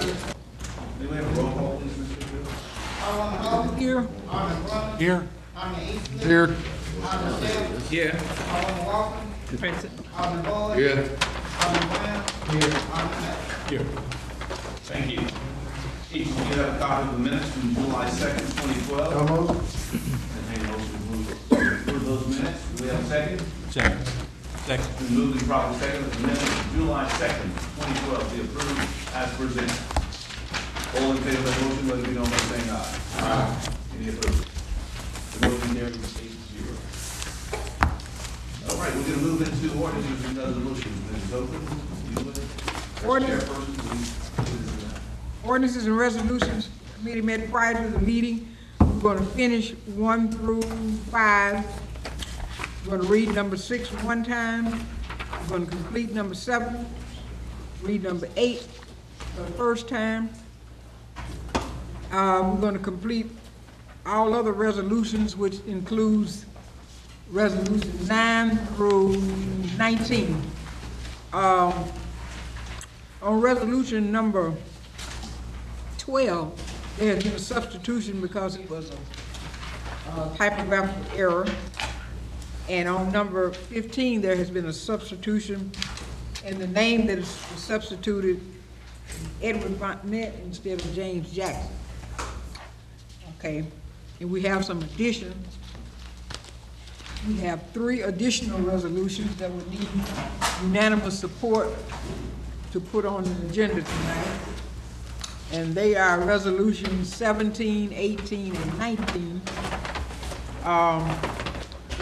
May we have a roll call, please, Mr. Fields? Here. Here. Here. Here. Present. Here. Here. Thank you. Each of you have a copy of the minutes from July 2nd, 2012. Entertain a motion to approve those minutes. Do we have a second? Second. Second. Been moved and properly second that the minutes of July 2nd, 2012 be approved as presented. All in favor of the motion, let it be known by saying aye. Aye. Any opposed? The motion carries 8-0. All right, we're going to move into ordinances and resolutions. Mrs. Oakland, you would? Ordinance. Chairperson, please. Ordinances and resolutions, committee met prior to the meeting. We're going to finish 1 through 5. We're going to read number 6 one time. We're going to complete number 7. Read number 8 for the first time. We're going to complete all other resolutions, which includes resolutions 9 through 19. On resolution number 12, there has been a substitution because it was a typographical error. And on number 15, there has been a substitution, and the name that is substituted Edward Fontenette instead of James Jackson. Okay, and we have some addition. We have 3 additional resolutions that would need unanimous support to put on the agenda tonight. And they are resolutions 17, 18, and 19.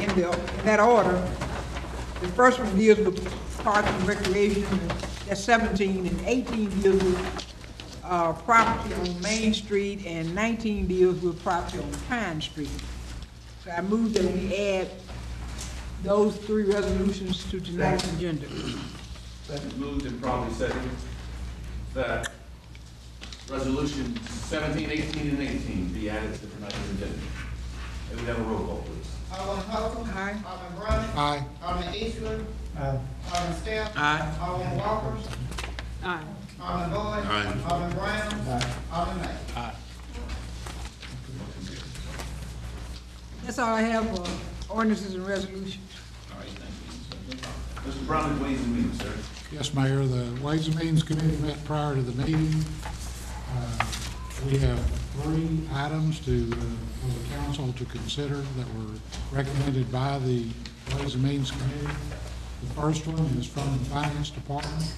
In that order, the first one deals with parks and recreation, that's 17, and 18 deals with property on Main Street, and 19 deals with property on Pine Street. So I move that we add those 3 resolutions to tonight's agenda. Second. Moved and probably second that resolution 17, 18, and 18 be added to tonight's agenda. May we have a roll call, please? Alderman Holcomb. Aye. Alderman Browning. Aye. Alderman Eastwood. Alderman Steph. Aye. Alderman Walker. Aye. Alderman Boyd. Aye. Alderman Brown. Alderman May. Aye. That's all I have for ordinances and resolutions. All right, thank you. Mr. Brown, Ways and Means, sir. Yes, Mayor, the Ways and Means Committee met prior to the meeting. We have 3 items for the council to consider that were recommended by the Ways and Means Committee. The first one is from the Finance Department.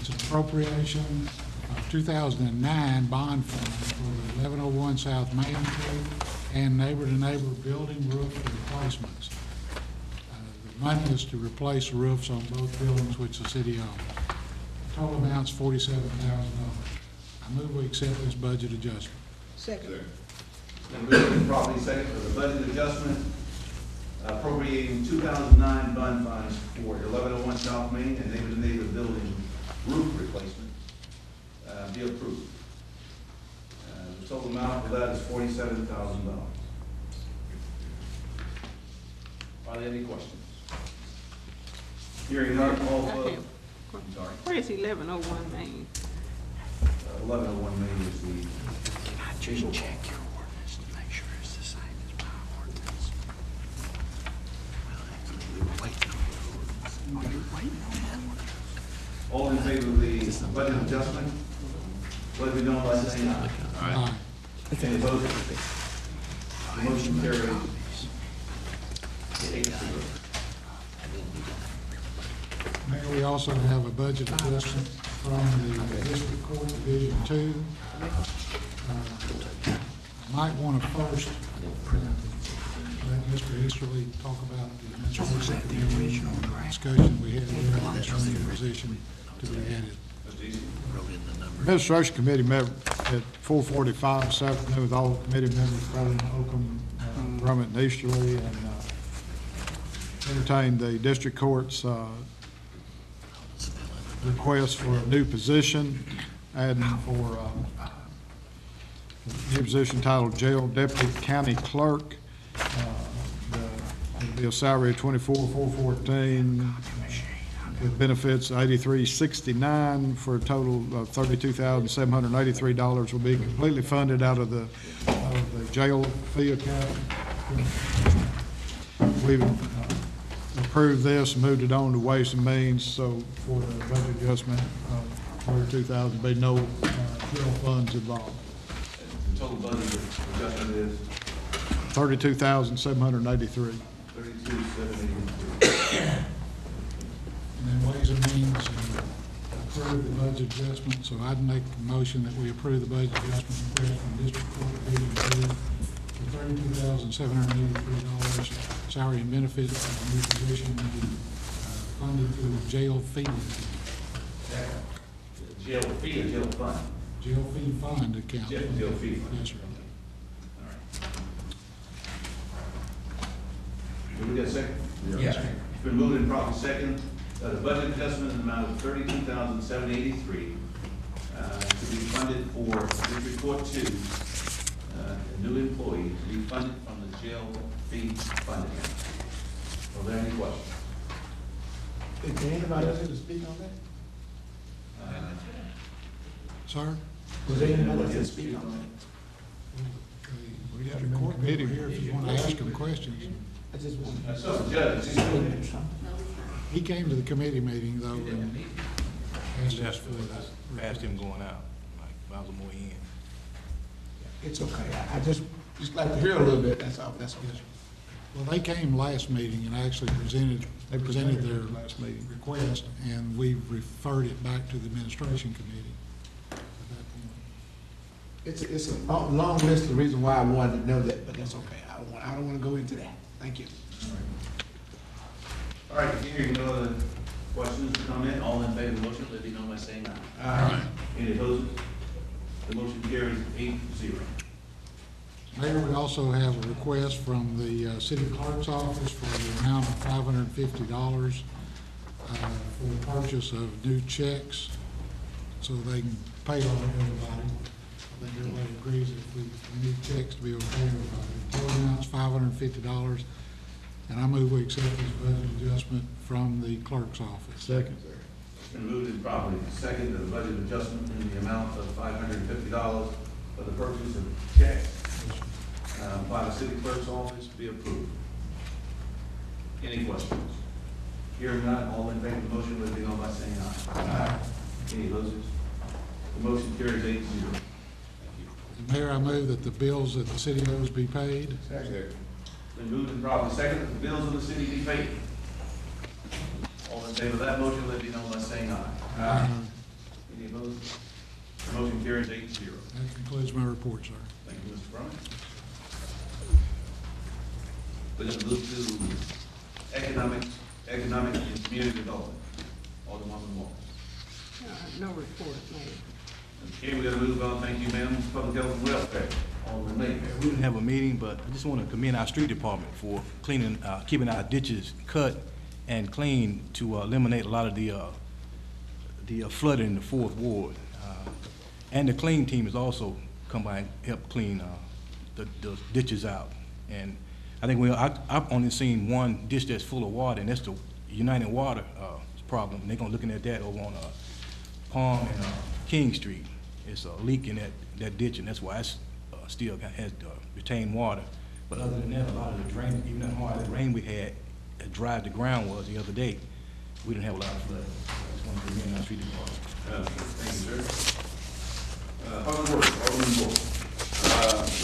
It's an appropriation of 2009 bond fund for the 1101 South Main Street and neighbor-to-neighbor building roof replacements. The money is to replace roofs on both buildings which the city owns. The total amount's $47,000. I move we accept this budget adjustment. Second. Then moved and probably second for the budget adjustment appropriating 2009 bond funds for 1101 South Main and neighbor-to-neighbor building roof replacement be approved. The total amount for that is $47,000. Are there any questions? Hearing none, all vote. I'm sorry. Where is 1101 Main? 1101 Main is the. Can I just check your ordinance to make sure it's the same as my ordinance? We were waiting on the ordinance. Are you waiting on that one? All in favor of the budget adjustment? Let it be known by saying aye. Aye. Any opposed? The motion carries 8-0. Mayor, we also have a budget adjustment from the District Court Division 2. Might want to first let Mr. Easterly talk about the administration committee discussion we had there concerning the position to be added. Administration Committee met at 4:45 this afternoon with all committee members, President Holcomb, Drummond, and Easterly, and entertained the district court's request for a new position, adding for a new position titled Jail Deputy County Clerk. It'll be a salary of $24,414. with benefits 8369 for a total of $32,783 will be completely funded out of the jail fee account. We've approved this and moved it on to Ways and Means, so for the budget adjustment, $2,000, be no jail funds involved. The total budget adjustment is $32,783. 32,783. And then Ways and Means approve the budget adjustment, so I'd make a motion that we approve the budget adjustment request from District Court BB for $32,783 salary and benefits for the new position to be funded through the jail fee, Jail fee or jail fund? jail fee fund account. Jail fee fund. Yes, sir. All right. Did we get a second? Yes. It's been moved and properly second, the budget adjustment in the amount of $32,783 to be funded for District Court 2, a new employee, to be funded from the jail fee fund account. Are there any questions? Is there anybody else here to speak on that? Sir? Was there anybody else here to speak on that? We have a court meeting here if you want to ask him questions. I just want. So, Judge, he's still there. He came to the committee meeting though, and asked us for that. Past him going out, like miles more in. It's okay. I just like to hear a little bit, that's all, that's okay. Well, they came last meeting and actually presented their last meeting. request, and we referred it back to the administration committee at that point. It's a long list of reasons why I wanted to know that, but that's okay. I don't want to go into that. Thank you. All right, hearing no other questions or comment, all in favor of the motion, let it be known by saying aye. Aye. Any opposed? The motion carries 8-0. Mayor, we also have a request from the city clerk's office for the amount of $550 for the purchase of new checks, so they can pay on everybody. I think everybody agrees that we need checks to be able to pay everybody. The total amount's $550, and I move we accept this budget adjustment from the clerk's office. Second. It's been moved and properly second that the budget adjustment in the amount of $550 for the purchase of checks by the city clerk's office be approved. Any questions? Hearing none, all in favor of the motion, let it be known by saying aye. Aye. Any opposed? The motion carries 8-0. Thank you. Mayor, I move that the bills that the city owes be paid. It's been moved and properly second that the bills of the city be paid. All in favor of that motion, let it be known by saying aye. Aye. Any opposed? The motion carries 8-0. That concludes my report, sir. Thank you, Mr. Brown. We're going to move to economic and community development. Alderman Moore. No report, Mayor. Okay, we're going to move on. Thank you, ma'am. Public health and welfare. Alderman Lee. We didn't have a meeting, but I just want to commend our street department for cleaning, keeping our ditches cut and clean to eliminate a lot of the flooding in the 4th Ward. And the clean team has also come by and helped clean the ditches out. And I think I've only seen one ditch that's full of water, and that's the United Water problem. They're gonna looking at that over on Palm and King Street. It's a leak in that ditch, and that's why it's still has retained water. But other than that, a lot of the drain, even that hard rain we had, as dry as the ground was the other day, we didn't have a lot of flood. I just want to commend our street department. Thank you, sir. Alderman Moore.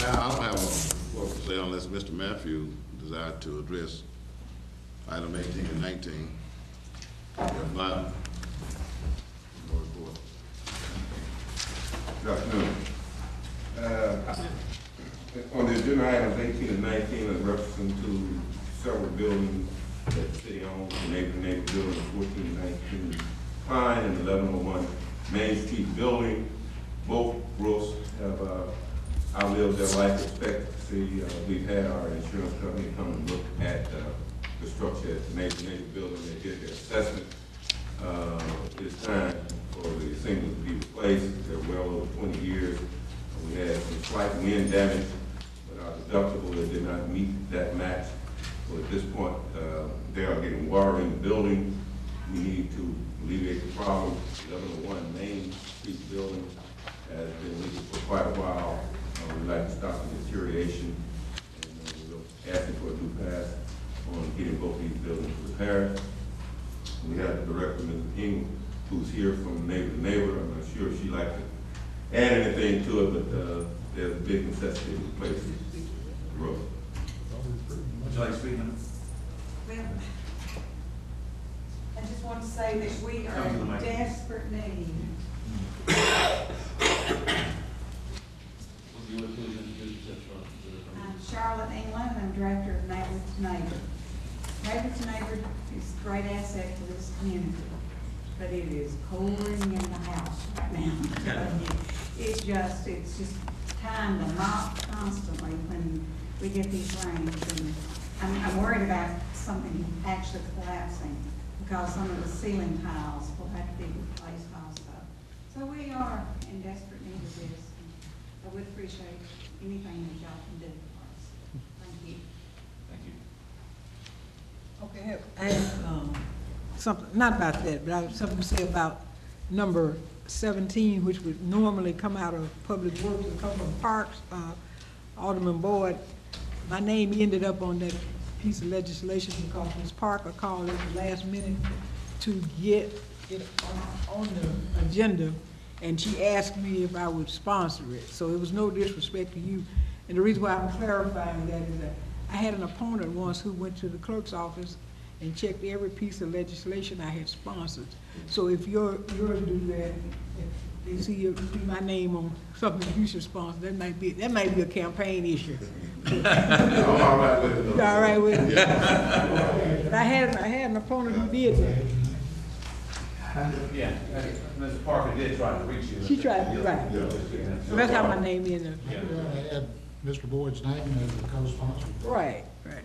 Now, I don't have what to say unless Mr. Matthew desired to address item 18 and 19. If not, no report. Good afternoon. On the agenda items 18 and 19 are referencing to several buildings that the city owns, the neighbor building, 1419 Pine and 1101 Main Street building. Both roofs have outlived their life expectancy. We've had our insurance company come and look at the structure at the neighbor building. They did their assessment. It's time for the shingles to be replaced. They're well over 20 years. We had some slight wind damage, but our deductible did not meet that match. So at this point, they are getting water in the building. we need to alleviate the problem. 1101 Main Street building has been leaking for quite a while. We'd like to stop the deterioration, and we're asking for a new pass on getting both these buildings repaired. We have the director, Ms. King, who's here from neighbor to neighbor. I'm not sure if she'd like to add anything to it, but there's a big necessity to replace the road. Would you like to speak on Well, I just want to say that we are Come to the in mic. desperate need. I'm Charlotte England, I'm Director of Neighbor to Neighbor. Neighbor to Neighbor is a great asset to this community, but it is pouring in the house right now. I'm telling you. It's just time to mop constantly when we get these rains. And I'm worried about something actually collapsing because some of the ceiling tiles will have to be replaced also. So we are in desperate need of this. I would appreciate anything that y'all can do for us. Thank you. Thank you. Okay, I have something, not about that, but I have something to say about number 17, which would normally come out of Public Works and come from Parks. Alderman Boyd, my name ended up on that piece of legislation because Ms. Parker called at the last minute to get it on the agenda, and she asked me if I would sponsor it. So it was no disrespect to you. And the reason why I'm clarifying that is that I had an opponent once who went to the clerk's office and checked every piece of legislation I had sponsored. So if yours do that, if they see my name on something that you should sponsor, that might be a campaign issue. I'm all right with it. You all right with it? But I had an opponent who did that. Yeah, Ms. Parker did try to reach you. She tried, right. So that's how my name is. Add Mr. Boyd's name as the co-sponsor. Right, right.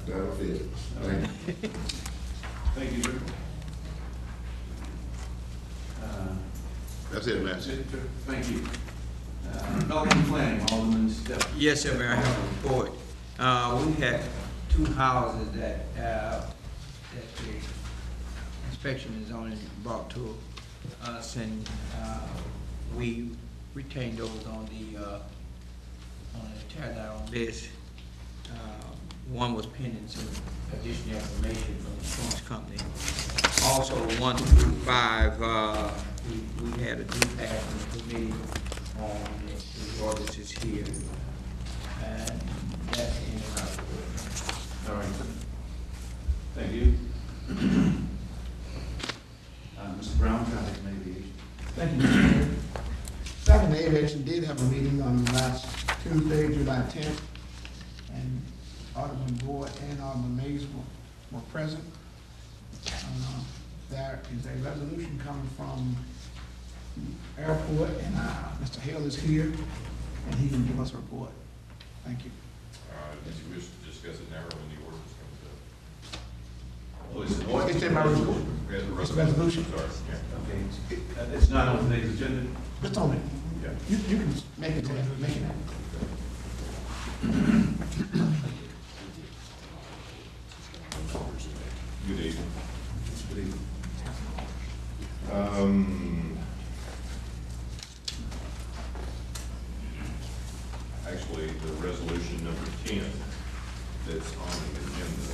That'll fit. Thank you. Thank you, Rick. That's it, That's Matt. it, sir. Thank you. Development planning, Alderman Step. Yes, sir, Mayor, I have a report. We had two houses that the inspection and zoning brought to us, and we retained those on the tear down list. One was pending some additional information from the insurance company. Also, 1 through 5, we had a due pass in the committee on the ordinances here, and that's in our report. All right, sir. Thank you. Mr. Brown, traffic and aviation. Thank you, Mr. Mayor. Traffic and Aviation did have a meeting on last Tuesday, July 10th, and Alderman Boyd and Alderman Mays were present. There is a resolution coming from the airport, and Mr. Hale is here, and he can give us a report. Thank you. Did you wish to discuss it now or when the ordinance comes up? Oh, it's an ordinance. It's in my report. It's a resolution. Sorry, yeah. Okay, it's not on today's agenda? Just on it. Yeah. You can make it there, make it happen. Good evening. Good evening. Actually, the resolution number 10 that's on the agenda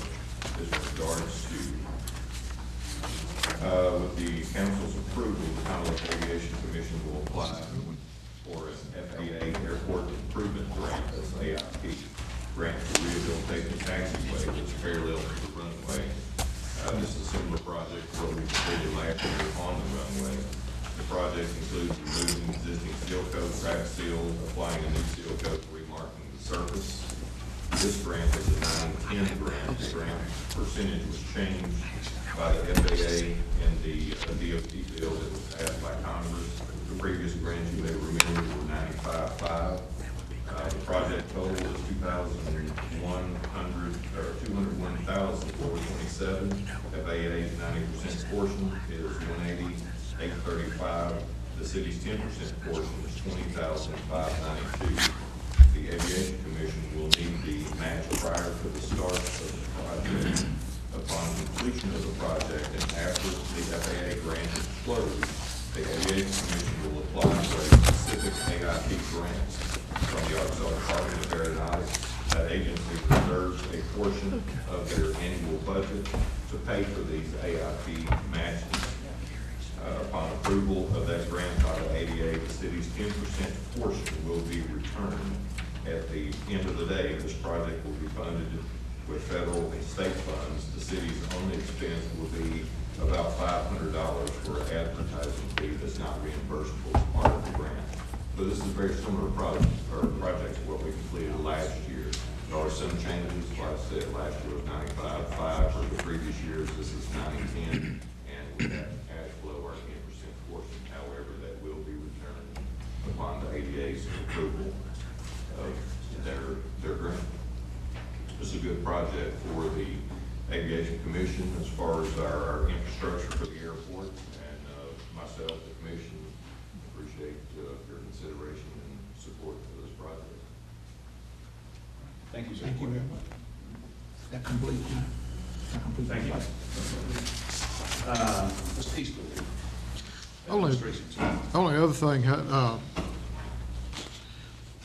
is regards to, with the council's approval, the Commonwealth Aviation Commission will apply for an FAA Airport Improvement Grant, that's AIP, grant for rehabilitating taxiway that's parallel to the runway. This is a similar project to what we completed last year on the runway. The project includes removing existing seal coat, crack seal, applying a new seal coat, remarking the surface. This grant is a 9-10 grant. The grant percentage was changed by the FAA and the DOT bill that was passed by Congress. The previous grants, you may remember, were 95.5. The project total is $201,427. FAA's 90% portion is $180,835. The city's 10% portion is $20,592. The Aviation Commission will need the match prior to the start of the project. Upon completion of the project and after the FAA grant is closed, the Aviation Commission will apply for a specific AIP grant from the Arkansas Department of Aeronautics. That agency reserves a portion of their annual budget to pay for these AIP matches. Upon approval of that grant by the ADA, the city's 10% portion will be returned. At the end of the day, this project will be funded with federal and state funds. The city's only expense will be about $500 for advertising fee that's not reimbursable as part of the grant. So this is a very similar project to what we completed last year. There are some changes. Like I said, last year was 95.5. For the previous years, this is 90.10, and we have cash flow our 10% portion. However, that will be returned upon the ADA's approval of their grant. This is a good project for the Aviation Commission as far as our infrastructure for the airport, and myself, the commission, appreciate your consideration and support for this project. Thank you, sir. Thank you very much. That completes my. Thank you. Mr. Eastwood. Only other thing,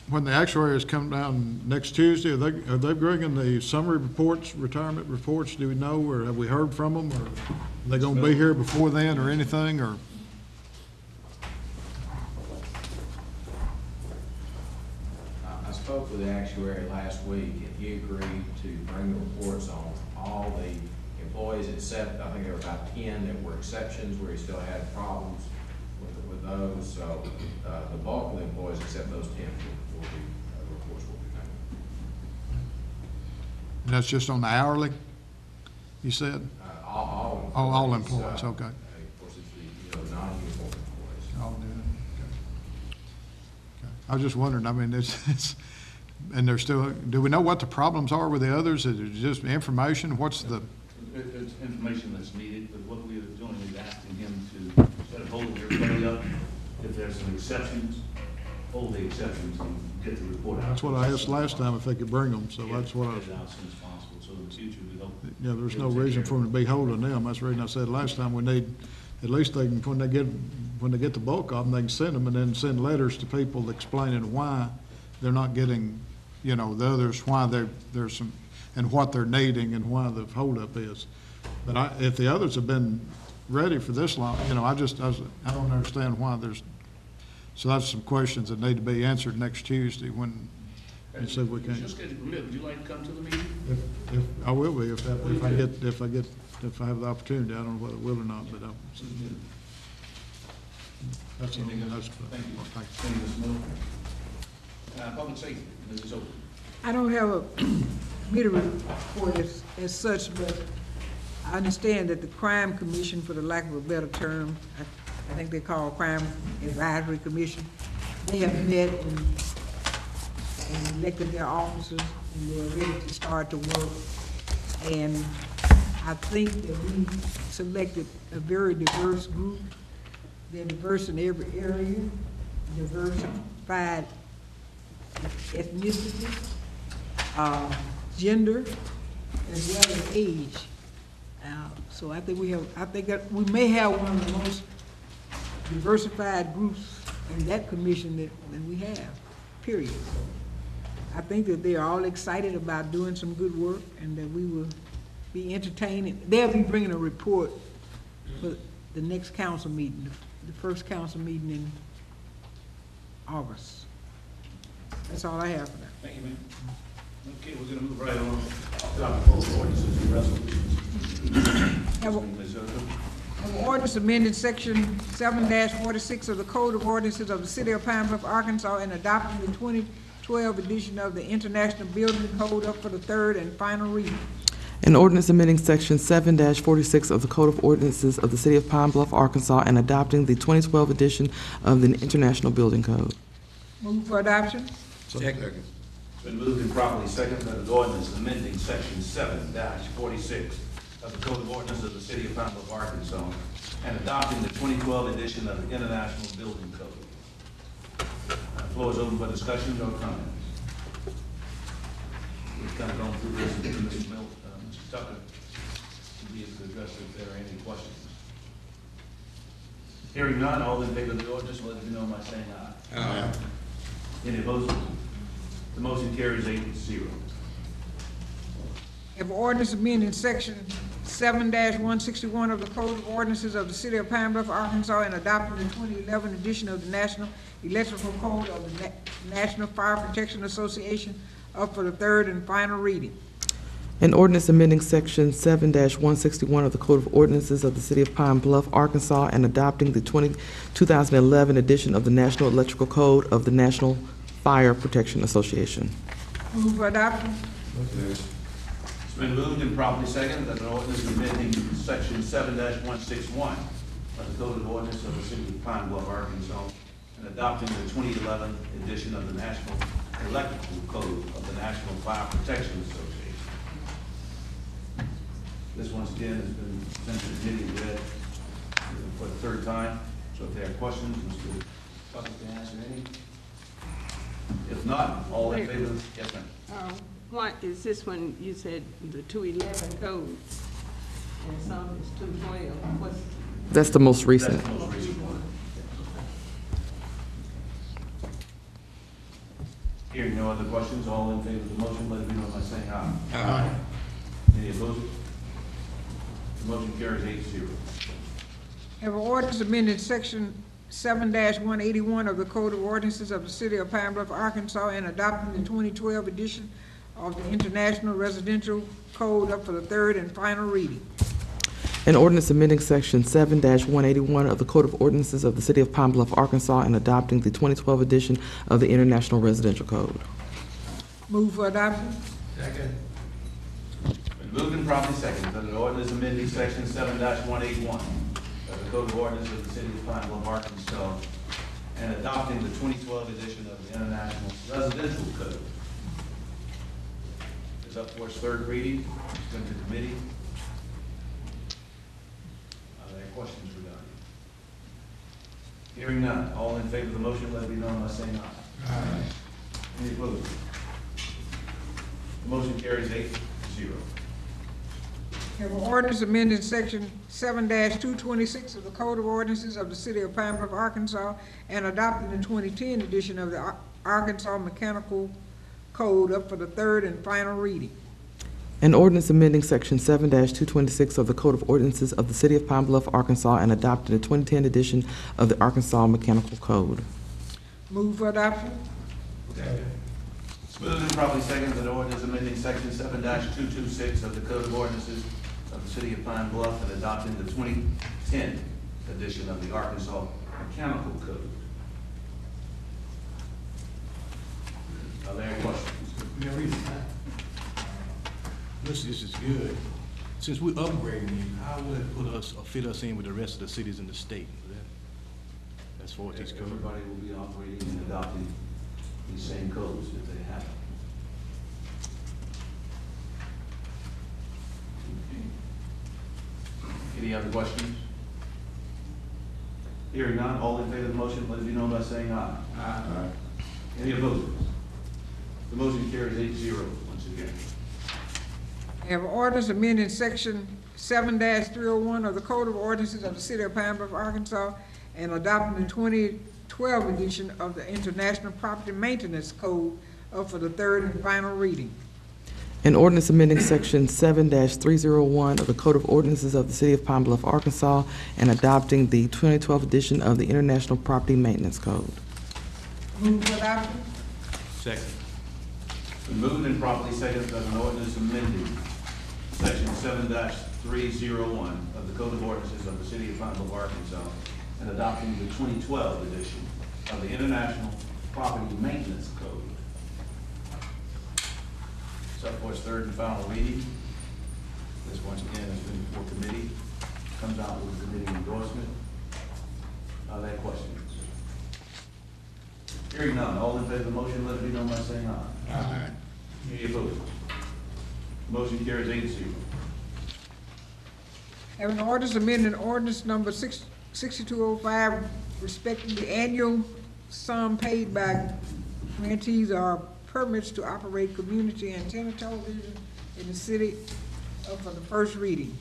when the actuaries come down next Tuesday, are they bringing the summary reports, retirement reports? Do we know, or have we heard from them, or are they going to be here before then, or anything, or? I spoke with the actuary last week, and he agreed to bring the reports on all the employees except, I think there were about 10 that were exceptions where he still had problems with those. So the bulk of the employees except those 10 will be, the reports will be coming. And that's just on the hourly, you said? All employees, okay. Of course, it's the non-uniform employees. All doing it, okay. I was just wondering, I mean, it's, and they're still, do we know what the problems are with the others? Is it just information? What's the? It's information that's needed, but what we are doing is asking him to, instead of holding everybody up, if there's some exceptions, hold the exceptions and get the report out. That's what I asked last time, if they could bring them, so that's what I was. Get it out as soon as possible, so in the future we hope. Yeah, there's no reason for them to be holding them. That's the reason I said last time, we need, at least they can, when they get the bulk of them, they can send them and then send letters to people explaining why they're not getting, you know, the others, why there's some, and what they're needing and why the holdup is. But if the others have been ready for this long, you know, I don't understand why there's, so that's some questions that need to be answered next Tuesday when, and see if we can. If your schedule permit, would you like to come to the meeting? If I will be, if I have the opportunity. I don't know whether I will or not, but that's Thank you. thank you. Thank you, Ms. Miller. Public safety, Mrs. Oakley. I don't have a committee report as such, but I understand that the Crime Commission, for the lack of a better term, I think they call Crime Advisory Commission, they have met and elected their officers, and they're ready to start to work. And I think that we selected a very diverse group. They're diverse in every area, diversified ethnicity, gender, as well as age. So I think that we may have one of the most diversified groups in that commission that we have, period. I think that they are all excited about doing some good work and that we will be entertaining. They'll be bringing a report for the next council meeting, the first council meeting in August. That's all I have for that. Thank you, ma'am. Okay, we're gonna move right on to our proposed ordinances and resolutions. Have an ordinance amending section 7-46 of the Code of Ordinances of the City of Pine Bluff, Arkansas, and adopting the 2012 edition of the International Building Code up for the third and final reading. An ordinance amending section 7-46 of the Code of Ordinances of the City of Pine Bluff, Arkansas, and adopting the 2012 edition of the International Building Code. Move for adoption. Second. Been moved and properly seconded that the ordinance amending section 7-46 of the Code of Ordinances of the City of Bluff, Arkansas, and adopting the 2012 edition of the International Building Code. The floor is open for discussion or comments. We've kind of gone through this with Mr. Tucker. be able to address if there are any questions. Hearing none, all in favor of the ordinance, let it be known by saying aye. Aye. Any opposed? The motion carries 8-0. Have ordinance amending section 7-161 of the Code of Ordinances of the City of Pine Bluff, Arkansas, and adopting the 2011 edition of the National Electrical Code of the National Fire Protection Association up for the third and final reading. An ordinance amending section 7-161 of the Code of Ordinances of the City of Pine Bluff, Arkansas, and adopting the 2011 edition of the National Electrical Code of the National Fire Protection Association. Move for adoption. It's been moved and properly seconded that an ordinance amending section 7-161 of the Code of Ordinance of the City of Pine Bluff, Arkansas, and adopting the 2011 edition of the National Electrical Code of the National Fire Protection Association. This once again has been sent to the committee and read for the third time. So if there are questions, Mr. Puckett can answer any. If not, all in favor? Yes, ma'am. What, is this when you said the 211 code? And some is 212, what's? That's the most recent. That's the most recent one. Hearing no other questions, all in favor of the motion, let it be known by saying aye. Aye. Any opposed? The motion carries 8-0. Have an ordinance amending section 7-181 of the Code of Ordinances of the City of Pine Bluff, Arkansas, and adopting the 2012 edition of the International Residential Code up for the third and final reading. An ordinance amending section 7-181 of the Code of Ordinances of the City of Pine Bluff, Arkansas, and adopting the 2012 edition of the International Residential Code. Move for adoption. Second. Been moved and properly seconded that an ordinance amending section 7-181 of the Code of Ordinances of the City of Pine Bluff, Arkansas, and adopting the 2012 edition of the International Residential Code is up for its third reading. It's going to committee. Are there any questions regarding it? Hearing none, all in favor of the motion, let it be known by saying aye. Aye. Any opposed? The motion carries 8-0. Have an ordinance amending section 7-226 of the Code of Ordinances of the City of Pine Bluff, Arkansas, and adopting the 2010 edition of the Arkansas Mechanical Code up for the third and final reading. An ordinance amending section 7-226 of the Code of Ordinances of the City of Pine Bluff, Arkansas, and adopting the 2010 edition of the Arkansas Mechanical Code. Move for adoption. Moved and properly seconded that ordinance amending section 7-226 of the Code of Ordinances of the City of Pine Bluff and adopting the 2010 edition of the Arkansas Mechanical Code. Are there any questions? This is good. Since we're upgrading it, how will it put us or fit us in with the rest of the cities in the state? As far as these codes? Everybody will be operating and adopting these same codes if they have them. Any other questions? Hearing none, all in favor of the motion, let it be known by saying aye. Aye. Any opposed? The motion carries 8-0 once again. Have an ordinance amending section 7-301 of the Code of Ordinances of the City of Pine Bluff, Arkansas, and adopting the 2012 edition of the International Property Maintenance Code up for the third and final reading. An ordinance amending section 7-301 of the Code of Ordinances of the City of Pine Bluff, Arkansas, and adopting the 2012 edition of the International Property Maintenance Code. Move for adoption. Second. Been moved and properly seconded that an ordinance amending section 7-301 of the Code of Ordinances of the City of Pine Bluff, Arkansas, and adopting the 2012 edition of the International Property Maintenance Code. It's up for its third and final reading. This once again has been before committee, comes out with committee endorsement. Are there questions? Hearing none, all in favor of the motion, let it be known by saying aye. Aye. Any opposed? Motion carries 8-0. Have an ordinance amending ordinance number 6205 respecting the annual sum paid by grantees or permits to operate community antenna television in the city for the first reading.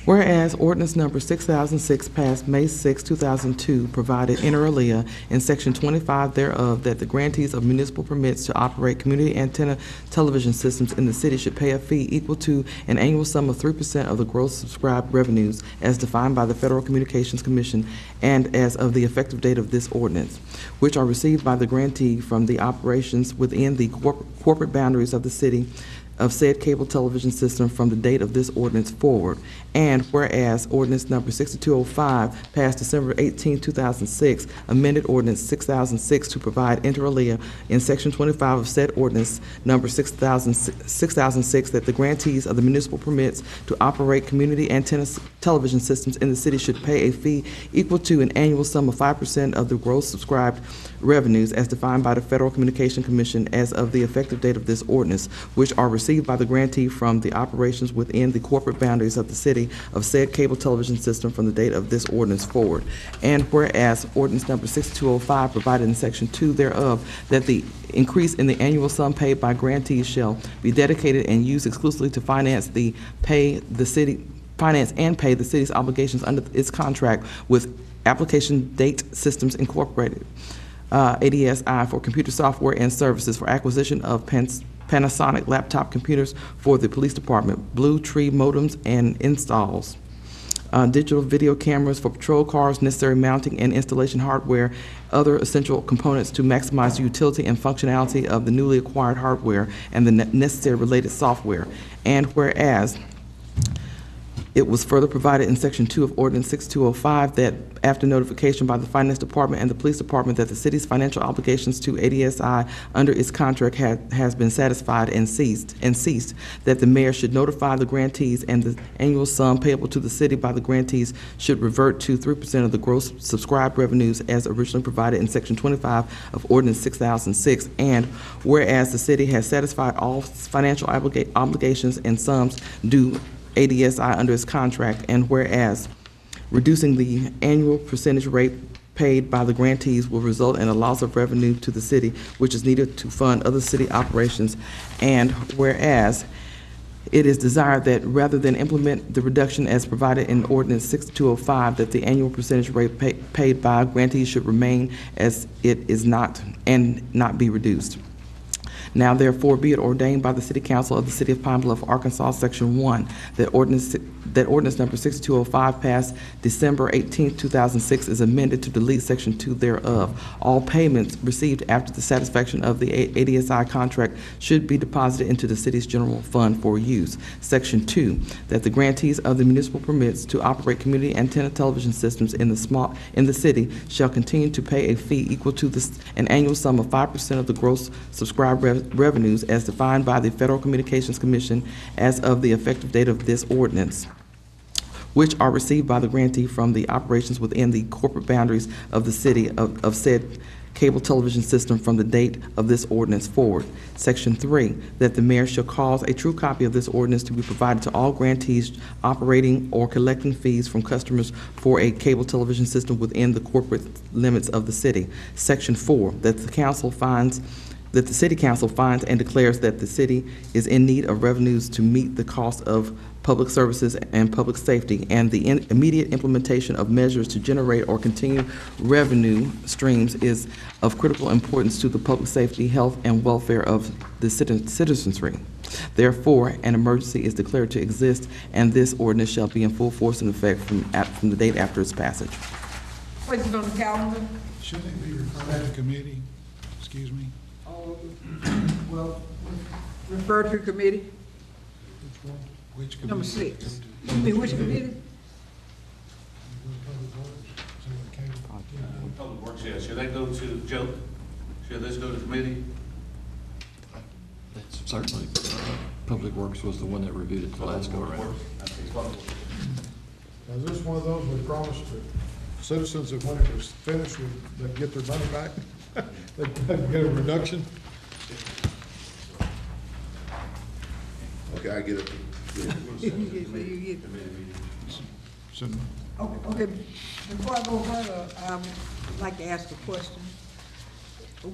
Whereas ordinance number 6006 passed May 6, 2002, provided inter alia in section 25 thereof that the grantees of municipal permits to operate community antenna television systems in the city should pay a fee equal to an annual sum of 3% of the gross subscribed revenues as defined by the Federal Communications Commission and as of the effective date of this ordinance, which are received by the grantee from the operations within the corporate boundaries of the city of said cable television system from the date of this ordinance forward. And whereas ordinance number 6205 passed December 18, 2006, amended ordinance 6006 to provide inter alia in section 25 of said ordinance number 6006 that the grantees of the municipal permits to operate community antenna television systems in the city should pay a fee equal to an annual sum of 5% of the gross subscribed revenues as defined by the Federal Communication Commission as of the effective date of this ordinance, which are received by the grantee from the operations within the corporate boundaries of the city of said cable television system from the date of this ordinance forward. And whereas ordinance number 6205 provided in section 2 thereof that the increase in the annual sum paid by grantees shall be dedicated and used exclusively to finance and pay the city's obligations under its contract with Application Date Systems Incorporated, ADSI, for computer software and services for acquisition of Panasonic laptop computers for the police department, Blue Tree modems and installs, digital video cameras for patrol cars, necessary mounting and installation hardware, other essential components to maximize the utility and functionality of the newly acquired hardware and the necessary related software. And whereas it was further provided in Section 2 of Ordinance 6205 that after notification by the Finance Department and the Police Department that the city's financial obligations to ADSI under its contract has been satisfied and ceased, that the mayor should notify the grantees and the annual sum payable to the city by the grantees should revert to 3% of the gross subscribed revenues as originally provided in Section 25 of Ordinance 6006. And whereas the city has satisfied all financial obligations and sums due ADSI under its contract, and whereas reducing the annual percentage rate paid by the grantees will result in a loss of revenue to the city, which is needed to fund other city operations, and whereas it is desired that rather than implement the reduction as provided in Ordinance 6205, that the annual percentage rate paid by grantees should remain as it is not be reduced. Now therefore be it ordained by the City Council of the City of Pine Bluff, Arkansas, Section 1, that ordinance number 6205 passed December 18, 2006 is amended to delete Section 2 thereof. All payments received after the satisfaction of the ADSI contract should be deposited into the city's general fund for use. Section 2, that the grantees of the municipal permits to operate community antenna television systems in the city shall continue to pay a fee equal to an annual sum of 5% of the gross subscribed revenues as defined by the Federal Communications Commission as of the effective date of this ordinance, which are received by the grantee from the operations within the corporate boundaries of the city of said cable television system from the date of this ordinance forward. Section 3, that the mayor shall cause a true copy of this ordinance to be provided to all grantees operating or collecting fees from customers for a cable television system within the corporate limits of the city. Section 4, that the City Council finds and declares that the city is in need of revenues to meet the cost of public services and public safety, and the immediate implementation of measures to generate or continue revenue streams is of critical importance to the public safety, health, and welfare of the citizenry. Therefore, an emergency is declared to exist, and this ordinance shall be in full force and effect from the date after its passage. Place it on the calendar. Shouldn't it be referred to committee? Excuse me. Well, refer to committee. Which committee? Number 6. You mean which committee? Public Works, yeah, should they go to Joe? Should this go to committee? Certainly. Public Works was the one that reviewed it the last go around. Is this one of those we promised to citizens that when it was finished, they'd get their money back? They'd get a reduction? Okay, I get it. Okay, before I go further, I would like to ask a question.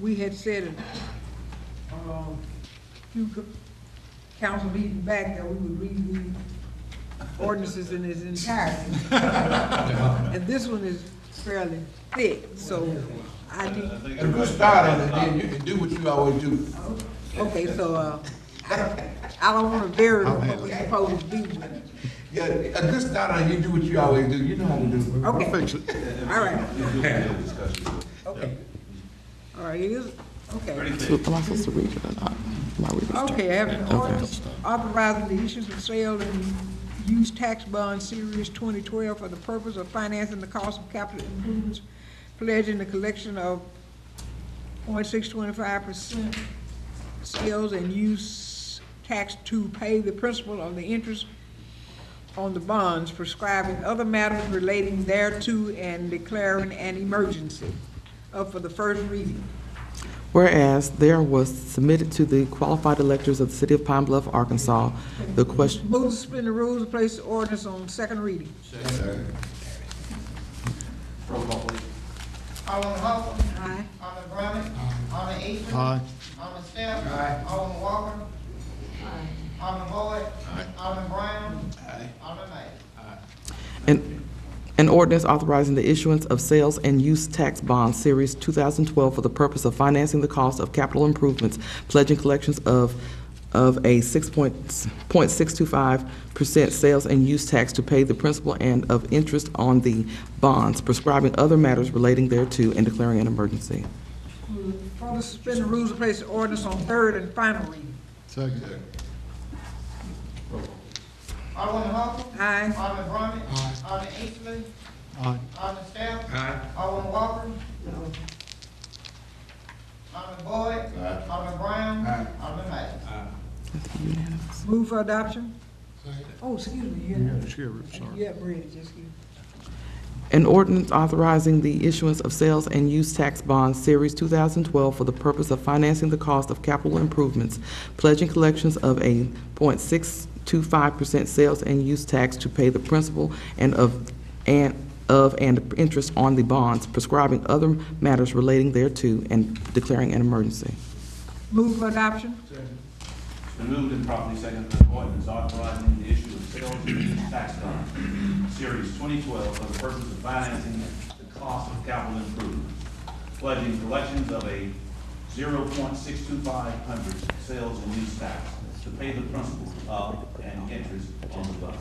We had said a few council meetings back that we would review ordinances in its entirety. And this one is fairly thick, so I need, A good start on it, then you can do what you always do. okay, so, I don't wanna vary from what we're supposed to do. Yeah, a good start on it, you do what you always do, you know how to do it. Okay. Fix it. All right. Okay. All right, it is, okay. So am I supposed to read it or not? Am I reading it? Okay, I have an ordinance authorizing the issuance of sale and use tax bond series 2012 for the purpose of financing the cost of capital improvements, pledging the collection of 0.625% sales and use tax to pay the principal of the interest on the bonds, prescribing other matters relating thereto, and declaring an emergency. Up for the first reading. Whereas there was submitted to the qualified electors of the city of Pine Bluff, Arkansas, the question, Move to suspend the rules and place the ordinance on second reading. Roll call, please. Alderman Hopper. Aye. Alderman Browning. Alderman Eastman. Aye. Alderman Steph. Alderman Walker. Alderman Boyd. Alderman Brown. Alderman Mays. an ordinance authorizing the issuance of sales and use tax bonds, Series 2012, for the purpose of financing the cost of capital improvements, pledging collections of a 6.625% sales and use tax to pay the principal and of interest on the bonds, prescribing other matters relating thereto, and declaring an emergency. Further suspend the rules and place the ordinance on third and final reading. Second. Alderman Hopper. Aye. Alderman Browning. Alderman Eastman. Aye. Alderman Steph. Alderman Walker. Alderman Boyd. Alderman Brown. Alderman Mays. Move for adoption. Second. Oh, excuse me, you Yeah, have, sure, sorry. you have read it, just excuse me. An ordinance authorizing the issuance of sales and use tax bonds, Series 2012, for the purpose of financing the cost of capital improvements, pledging collections of a 0.625% sales and use tax to pay the principal and interest on the bonds, prescribing other matters relating thereto, and declaring an emergency. Move for adoption. It's been moved and properly seconded that ordinance authorizing the issue of sales and use tax bonds, Series 2012, for the purpose of financing the cost of capital improvements, pledging collections of a 0.625% sales and use tax to pay the principal of and interest on the bond,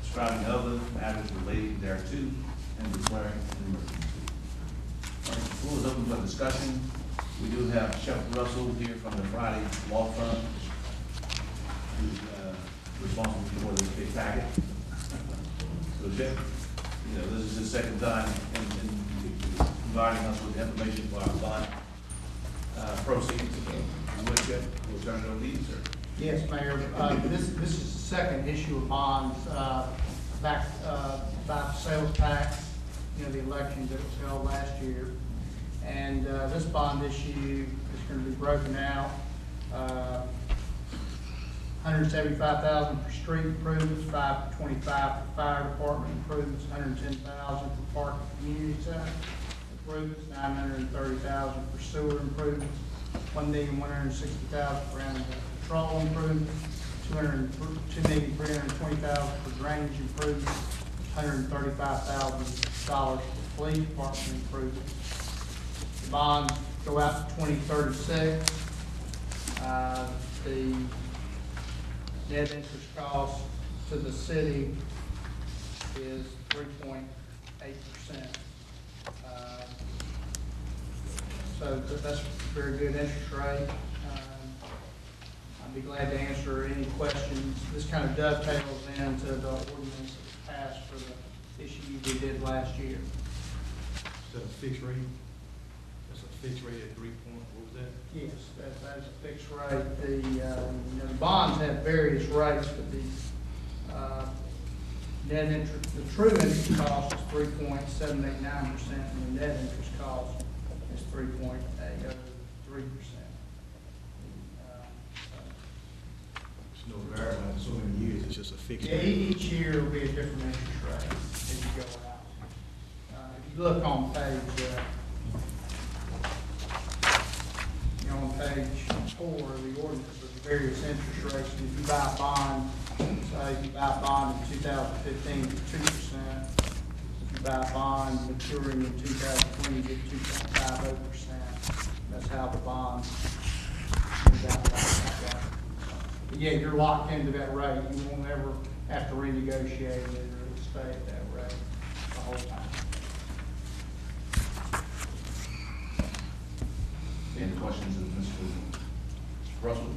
describing other matters relating thereto, and declaring an emergency. All right, the floor is open for discussion. We do have Shep Russell here from the Friday Law Firm, who's responsible for this big packet. So Shep, this is the second time in providing us with information for our bond proceeds. With Shep, we'll turn it over to you, sir. Yes, Mayor. This is the second issue of bonds back about sales tax, the election that was held last year. And this bond issue is going to be broken out. $175,000 for street improvements, $525,000 for fire department improvements, $110,000 for park and community center improvements, $930,000 for sewer improvements, $1,160,000 for animal control improvements, $2,320,000 for drainage improvements, $135,000 for police department improvements. The bonds go out to 2036. The net interest cost to the city is 3.8%. So that's a very good interest rate. I'd be glad to answer any questions. This kind of dovetails into the ordinance that was passed for the issue we did last year. Is that a fixed rate? That's a fixed rate at 3 point, what was that? Yes, that is a fixed rate. The bonds have various rates, but the net interest, the true interest cost is 3.789%, and the net interest cost is 3.803%. It's no variable in so many years, it's just a fixed Yeah, rate. each year will be a different interest rate as you go out. If you look on page 4 of the ordinance, there's various interest rates. And if you buy a bond, say if you buy a bond in 2015, it's 2%. If you buy a bond maturing in 2020, you get 2.50%. That's how the bonds comes out like that. But yeah, you're locked into that rate. You won't ever have to renegotiate it or stay at that rate the whole time. Any questions of Mr. Russell?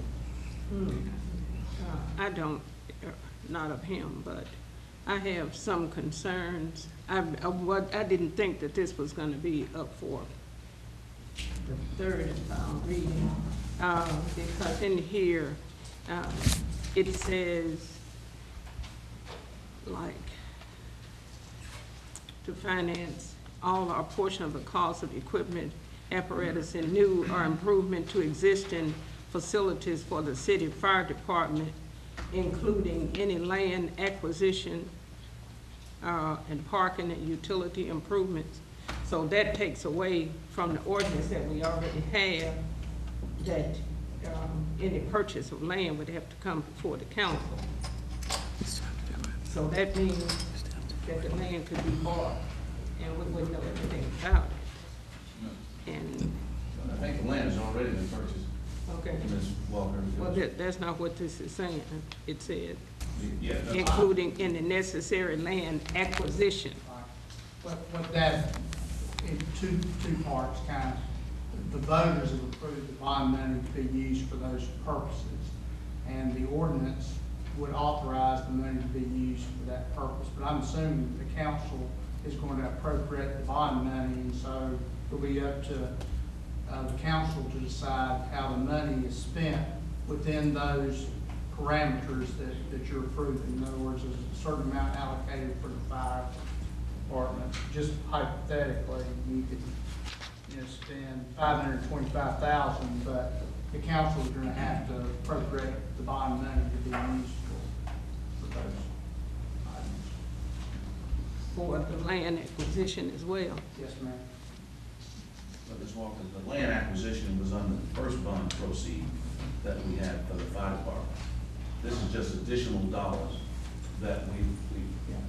I don't, not of him, but I have some concerns. I didn't think that this was going to be up for the third reading, because in here, it says, like, to finance all or portion of the cost of equipment, apparatus, and new or improvement to existing facilities for the city fire department, including any land acquisition and parking and utility improvements. So that takes away from the ordinance that we already have, that any purchase of land would have to come before the council. So that means that the land could be bought and we wouldn't know anything about it. And I think the land has already been purchased. okay. Ms. Walker. Well, that's not what this is saying. It said, Yeah, including in the necessary land acquisition. What that, in two parts, kind of, the voters have approved the bond money to be used for those purposes. And the ordinance would authorize the money to be used for that purpose. But I'm assuming the council is going to appropriate the bond money, and so it'll be up to the council to decide how the money is spent within those parameters that you're approving. In other words, there's a certain amount allocated for the fire department. Just hypothetically, you could, spend $525,000, but the council is going to have to appropriate the bond money to be used for those items. For the land acquisition as well. Yes, ma'am. But Ms. Walker, the land acquisition was under the first bond proceed that we had for the fire department. This is just additional dollars that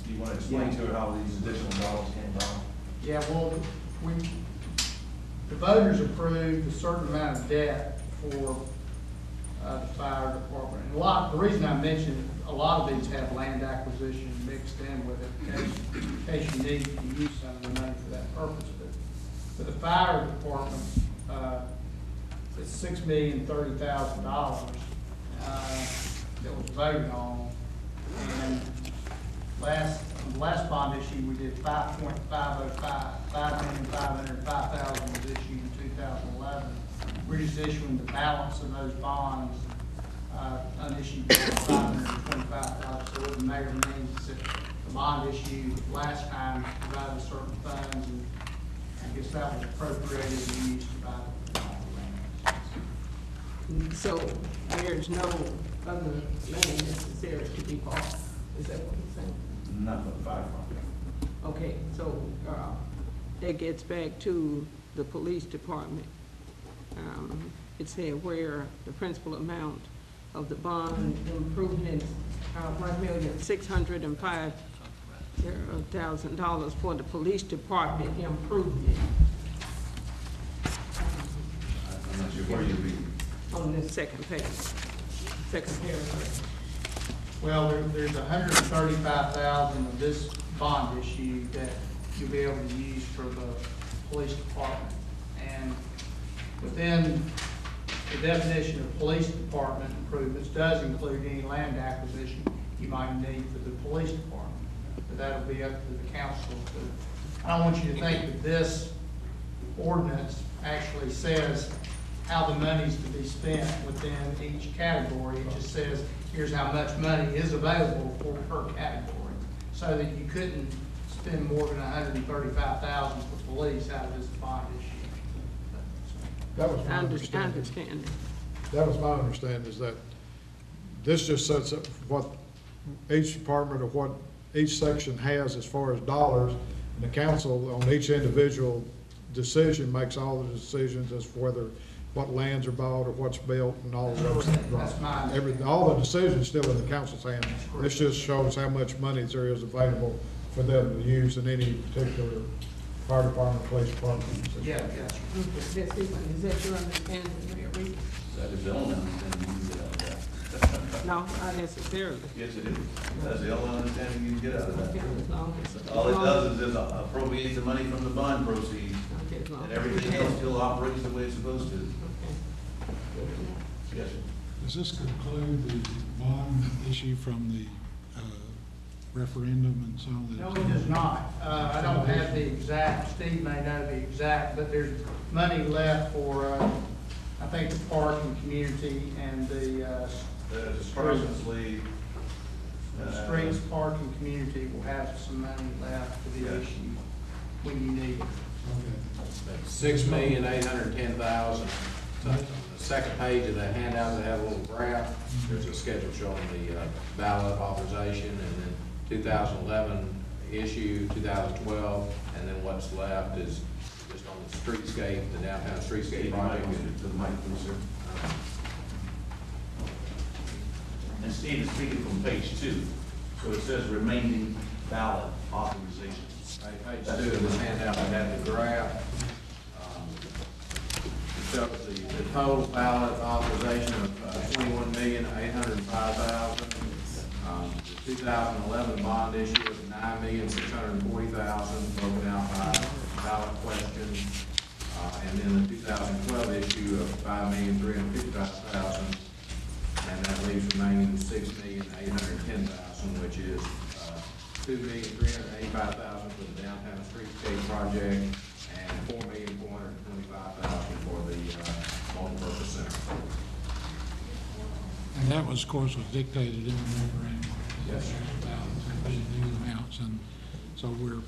you want to explain to her how these additional dollars came about? Yeah, well, the voters approved a certain amount of debt for the fire department. And the reason I mentioned a lot of these have land acquisition mixed in with it in case you need to use some of the money for that purpose. But for the fire department, it's $6,030,000 that was voted on. And the last bond issue, we did 5.505, $5,505,000 was issued in 2011. We're just issuing the balance of those bonds, unissued $525,000. So what the mayor means is that the bond issue last time provided certain funds, and I guess that was appropriated and used to buy the land. So there's no other land necessary to be bought. Is that what you're saying? Not for the fire department. Okay, so that gets back to the police department. It said where the principal amount of the bond improvements, $1,605,000 for the police department improvement. I'm not sure where you're reading. On the second page, second paragraph. Well, there's $135,000 of this bond issue that you'll be able to use for the police department. And within the definition of police department improvements does include any land acquisition you might need for the police department. But that'll be up to the council. I don't want you to think that this ordinance actually says how the money's to be spent within each category. It just says, here's how much money is available for per category, so that you couldn't spend more than $135,000 for police out of this bond issue. That was my I understanding. understand. That was my understanding, is that this just sets up what each department or what each section has as far as dollars, and the council on each individual decision makes all the decisions as to whether what lands are bought or what's built and all of those things. That's mine. All the decisions still in the council's hands. This just shows how much money there is available for them to use in any particular fire department, police department. Yeah, Is that your understanding, Mayor Reed? That is the only understanding you can get out of that. No, not necessarily. Yes, it is. That's the only understanding you can get out of Okay, that. as long as- All it does is just appropriate the money from the bond proceeds, Okay, as long and as- everything else still operates the way it's supposed to. Okay. Yes, sir. Does this conclude the bond issue from the referendum and so on? No, it does not. I don't have the exact, Steve may know the exact, but there's money left for, I think, the park and community and There's approximately, the streets, park and community will have some money left for the issue when you need it. $6,810,000. So on the second page of the handout, they have a little graph. There's a schedule showing the ballot authorization, and then 2011 issue, 2012, and then what's left is just on the streetscape, the downtown streetscape project. to the mic, please, sir. And Steve is speaking from page 2, so it says remaining ballot authorization. Page 2 of this handout, I have the graph. It shows the total ballot authorization of $21,805,000. The 2011 bond issue of $9,640,000 broken out by ballot question. And then the 2012 issue of $5,355,000. And that leaves remaining $6,810,000, which is $2,385,000 for the downtown streetscape project and $4,425,000 for the multipurpose center. And that was, of course, was dictated in the referendum. Yes, sir. About these amounts, and so we're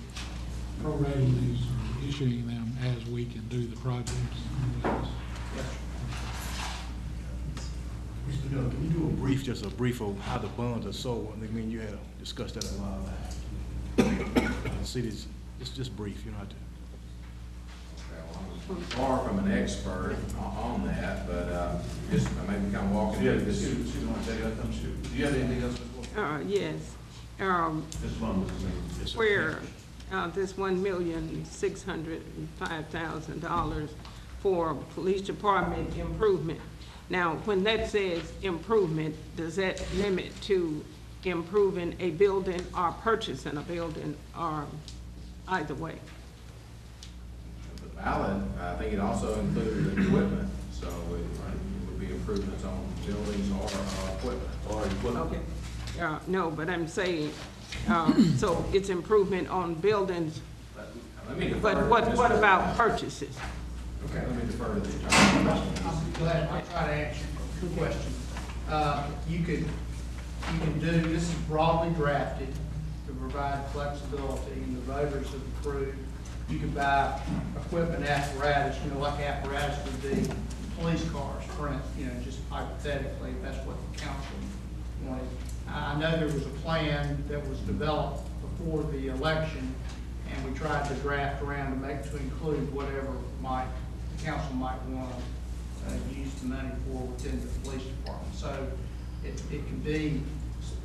prorating these, or issuing them as we can do the projects. Mr. Miller, can you do just a brief of how the bonds are sold? I mean, you had discussed that a while back. The city's, just brief, you don't have to. I'm far from an expert on that, but just maybe kind of walking through this. Do you have anything else? Yes. This one was Where this $1,605,000 for police department improvement. Now, when that says improvement, does that limit to improving a building or purchasing a building, or either way? The ballot, I think it also included equipment, so it would be improvements on buildings or equipment. Okay. No, but I'm saying, so it's improvement on buildings, Let me defer but to what Mr. about purchases? Okay, let me defer to the attorney. I'll be glad, I'll try to answer your question. You can do, this is broadly drafted to provide flexibility, and the voters have approved. You can buy equipment, apparatus, like apparatus would be police cars, for instance, just hypothetically, if that's what the council wanted. I know there was a plan that was developed before the election, and we tried to draft around to include whatever the council might want to use the money for within the police department. So it could be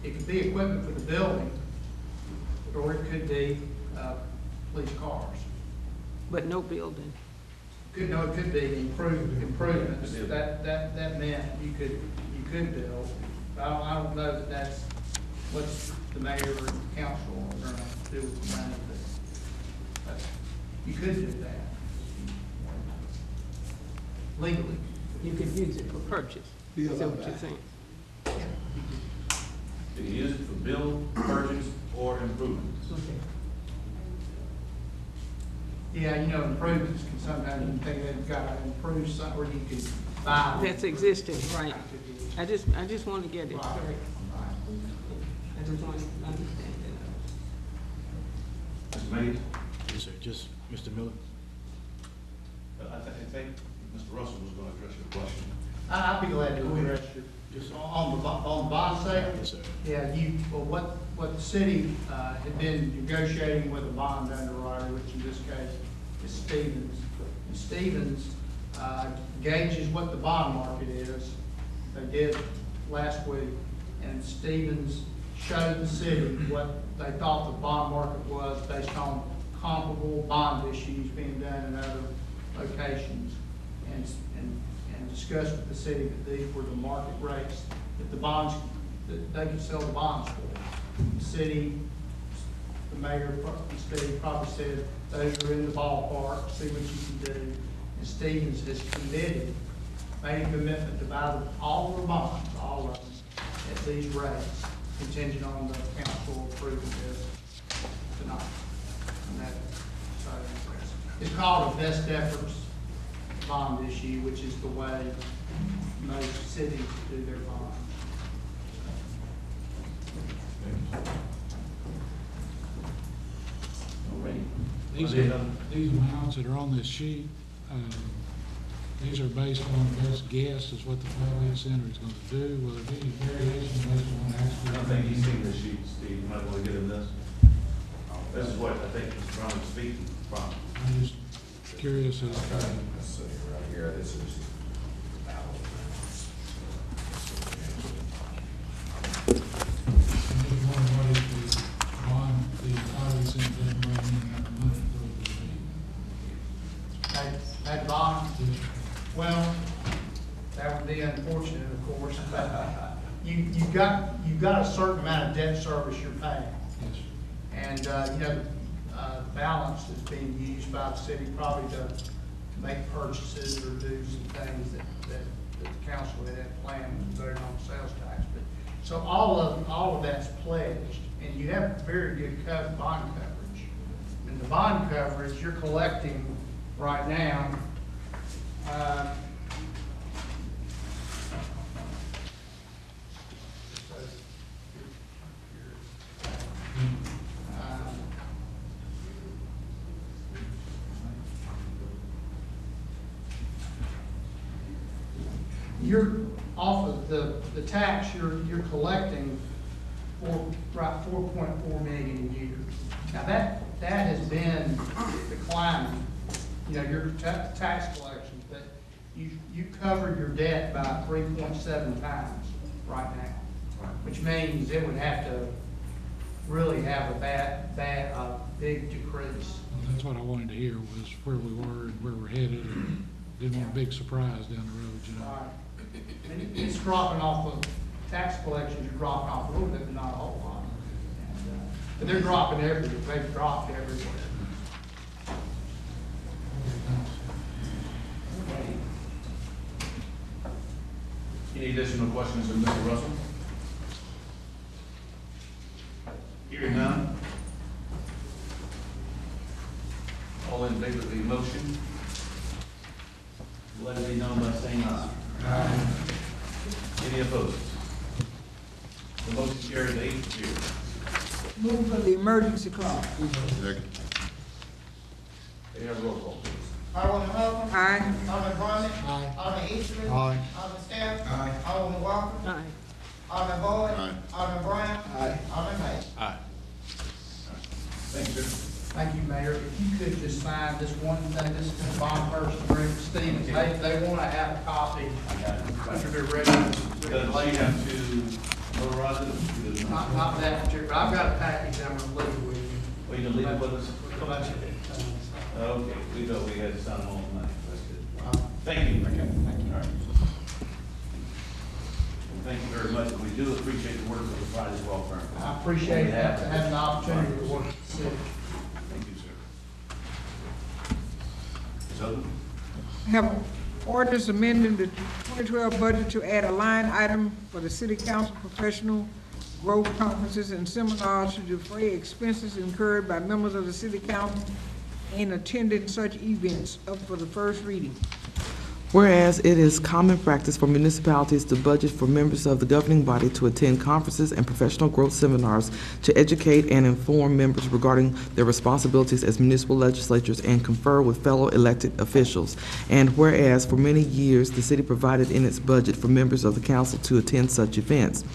equipment for the building, or it could be police cars. But no building. It could be improvements. That meant you could build. I don't know that that's what the mayor or the council are going to do with the money, but you could do that legally. You could use it for purchase. Is that what you're saying? You can use it for build, purchase, or improvements. Yeah, improvements can sometimes you think they've got to improve something, or you could buy. That's existing, right. I just want to get it correct. I just want to understand it. Mr. Mays? Yes, sir, just Mr. Miller. I think Mr. Russell was going to address your question. I'd be glad to address on the bond sale. Yes, sir. Yeah, what the city had been negotiating with a bond underwriter, which in this case is Stevens. And Stevens gauges what the bond market is. They did last week, and Stevens showed the city what they thought the bond market was based on comparable bond issues being done in other locations, and discussed with the city that these were the market rates that the bonds, that they could sell the bonds for. The city, the mayor, Steve probably said, those are in the ballpark, see what you can do. And Stevens has committed, made a commitment to buy all the bonds, all of them, at these rates, contingent on the council approving this tonight. And that, so it's called a best efforts bond issue, which is the way most cities do their bonds. These amounts that are on this sheet, these are based on best guess is what the Finance Center is going to do. Will there be any variation based on actual? I don't think he's seen this sheet, Steve. You might want to get him this. This is what I think Mr. Brown is speaking from. I'm just curious as Let's see, right here, this is. That bond, well, that would be unfortunate, of course, but you've got a certain amount of debt service you're paying. And, the balance is being used by the city probably to make purchases or do some things that the council had planned with voting on sales tax. But, so all of that's pledged, and you have very good bond coverage. And the bond coverage you're collecting right now, you're off of the tax you're collecting right 4.4 million a year. Now that has been declining, your tax collections, but you covered your debt by 3.7 times right now, which means it would have to really have a big decrease. Well, that's what I wanted to hear was where we were and where we're headed, and didn't want a big surprise down the road, Right. And it's dropping off of tax collections, you're dropping off a little bit, but not a whole lot. And, but they're dropping everywhere. They've dropped everywhere. Any additional questions of Mr. Russell? Hearing none. All in favor of the motion, let it be known by saying aye. Aye. Any opposed? The motion carries 8-0. Move for the emergency clause. Second. They have roll call, please. Alderman Holcomb. Aye. Alderman Browning. Aye. Alderman Easterly. Aye. Alderman Steph. Aye. Alderman Walker. Aye. Alderman Boyd. Aye. Alderman Brown. Aye. Alderman Page. Aye. Thank you, sir. Thank you, Mayor. If you could just sign this one thing, this is the bond purchase agreement, Stevens. They want to have a copy after they're ready. Does she have to notarize it? Not that particular, I've got a package I'm going to leave with you. Well, you can leave it with us? We'll let you do it. Okay, we know we had to sign them all tonight. That's good. Thank you. Okay, thank you. All right. Thank you very much. We do appreciate the work of the Friday's Law Firm. I appreciate having the opportunity to work with the city. Thank you, sir. So, Have orders amending the 2012 budget to add a line item for the city council professional growth conferences and seminars to defray expenses incurred by members of the city council in attending such events, up for the first reading. Whereas it is common practice for municipalities to budget for members of the governing body to attend conferences and professional growth seminars to educate and inform members regarding their responsibilities as municipal legislatures and confer with fellow elected officials. And whereas for many years the city provided in its budget for members of the council to attend such events.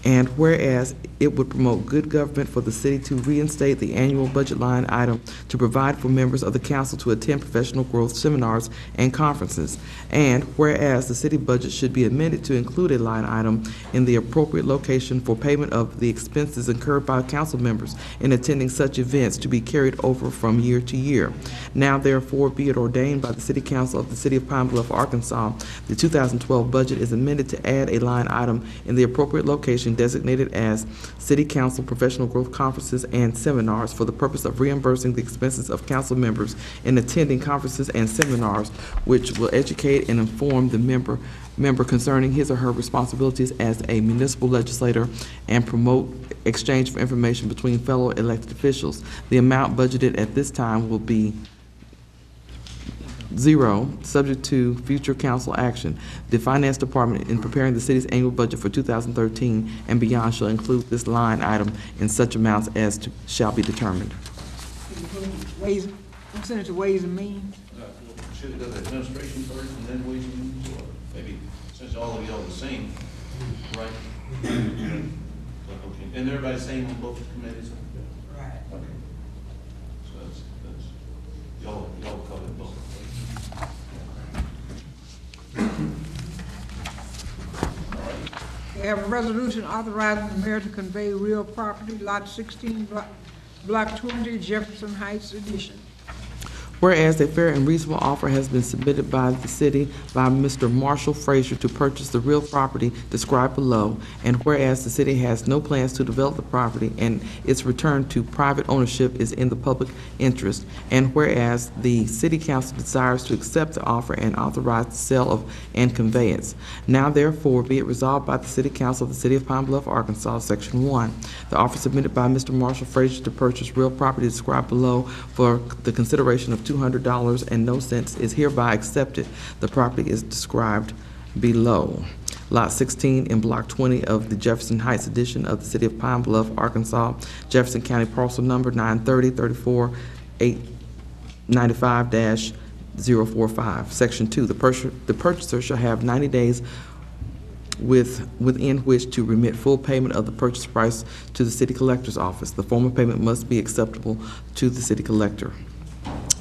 And whereas it would promote good government for the city to reinstate the annual budget line item to provide for members of the council to attend professional growth seminars and conferences. And whereas the city budget should be amended to include a line item in the appropriate location for payment of the expenses incurred by council members in attending such events to be carried over from year to year. Now therefore be it ordained by the City Council of the City of Pine Bluff, Arkansas, the 2012 budget is amended to add a line item in the appropriate location designated as City Council Professional Growth Conferences and Seminars for the purpose of reimbursing the expenses of council members in attending conferences and seminars, which will educate and inform the member concerning his or her responsibilities as a municipal legislator and promote exchange of information between fellow elected officials. The amount budgeted at this time will be $0, subject to future council action. The Finance Department, in preparing the city's annual budget for 2013 and beyond, shall include this line item in such amounts as shall be determined. Send it to Ways and Means. Should it go to administration first and then Ways and Means, or maybe since all of y'all the same, right? Okay. And everybody's same on both committees? Right. Okay. So that's y'all cover both. We have a resolution authorizing the mayor to convey real property, lot 16, block 20, Jefferson Heights Edition. Whereas a fair and reasonable offer has been submitted by the city by Mr. Marshall Frazier to purchase the real property described below, and whereas the city has no plans to develop the property and its return to private ownership is in the public interest, and whereas the city council desires to accept the offer and authorize the sale of and conveyance. Now therefore be it resolved by the City Council of the City of Pine Bluff, Arkansas, Section 1. The offer submitted by Mr. Marshall Frazier to purchase real property described below for the consideration of $200 and no cents is hereby accepted. The property is described below. Lot 16 in Block 20 of the Jefferson Heights edition of the City of Pine Bluff, Arkansas, Jefferson County parcel number 930-34-895-045. Section 2, the purchaser shall have 90 days within which to remit full payment of the purchase price to the city collector's office. The form of payment must be acceptable to the city collector.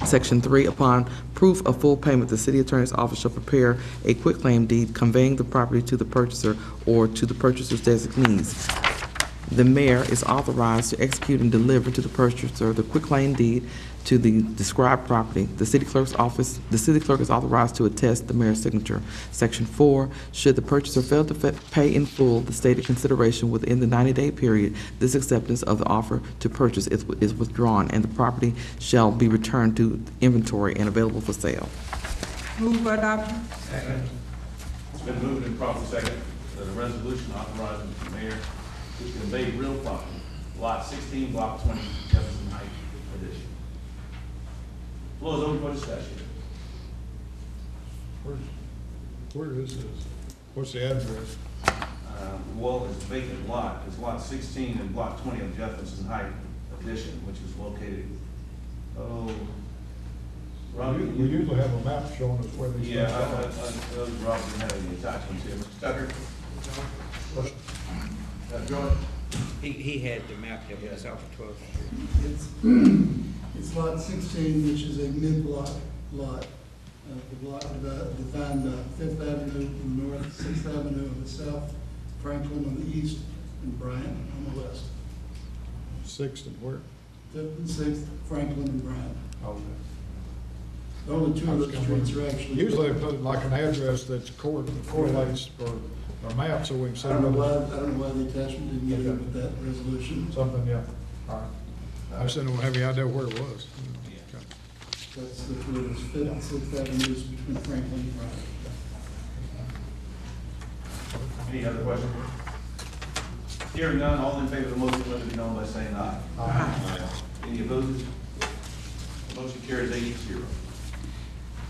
Section 3, upon proof of full payment, the city attorney's office shall prepare a quitclaim deed conveying the property to the purchaser or to the purchaser's designees. The mayor is authorized to execute and deliver to the purchaser the quitclaim deed to the described property. The city clerk is authorized to attest the mayor's signature. Section 4, should the purchaser fail to pay in full the stated consideration within the 90-day period, this acceptance of the offer to purchase is withdrawn, and the property shall be returned to inventory and available for sale. Move for adoption. Second. It's been moved and properly second that a resolution authorizing the mayor to convey real property, lot 16, block 20, Jefferson Heights edition. Floor is open for discussion. Where is this? What's the address? Well, it's a vacant lot. It's lot 16 and block 20 of Jefferson Heights edition, which is located, Robbie, We usually have a map showing us where these things are. Robbie didn't have any attachments here. Mr. Tucker? He had the map that was out for 12th It's lot 16, which is a mid-block lot. The block defined 5th Avenue on the north, 6th Avenue on the south, Franklin on the east, and Bryant on the west. 6th and where? 5th and 6th, Franklin and Bryant. Okay. The only two of those streets are actually. Usually they put like an address that correlates for our map so we can see. I don't know why the attachment didn't get in with that resolution. Something, yeah. All right. I just didn't have any idea where it was. Okay. That's the 5th and 6th Avenues between Franklin and Bryant. Any other questions? Hearing none, all in favor of the motion, let it be known by saying aye. Aye. Any opposed? The motion carries 8-0.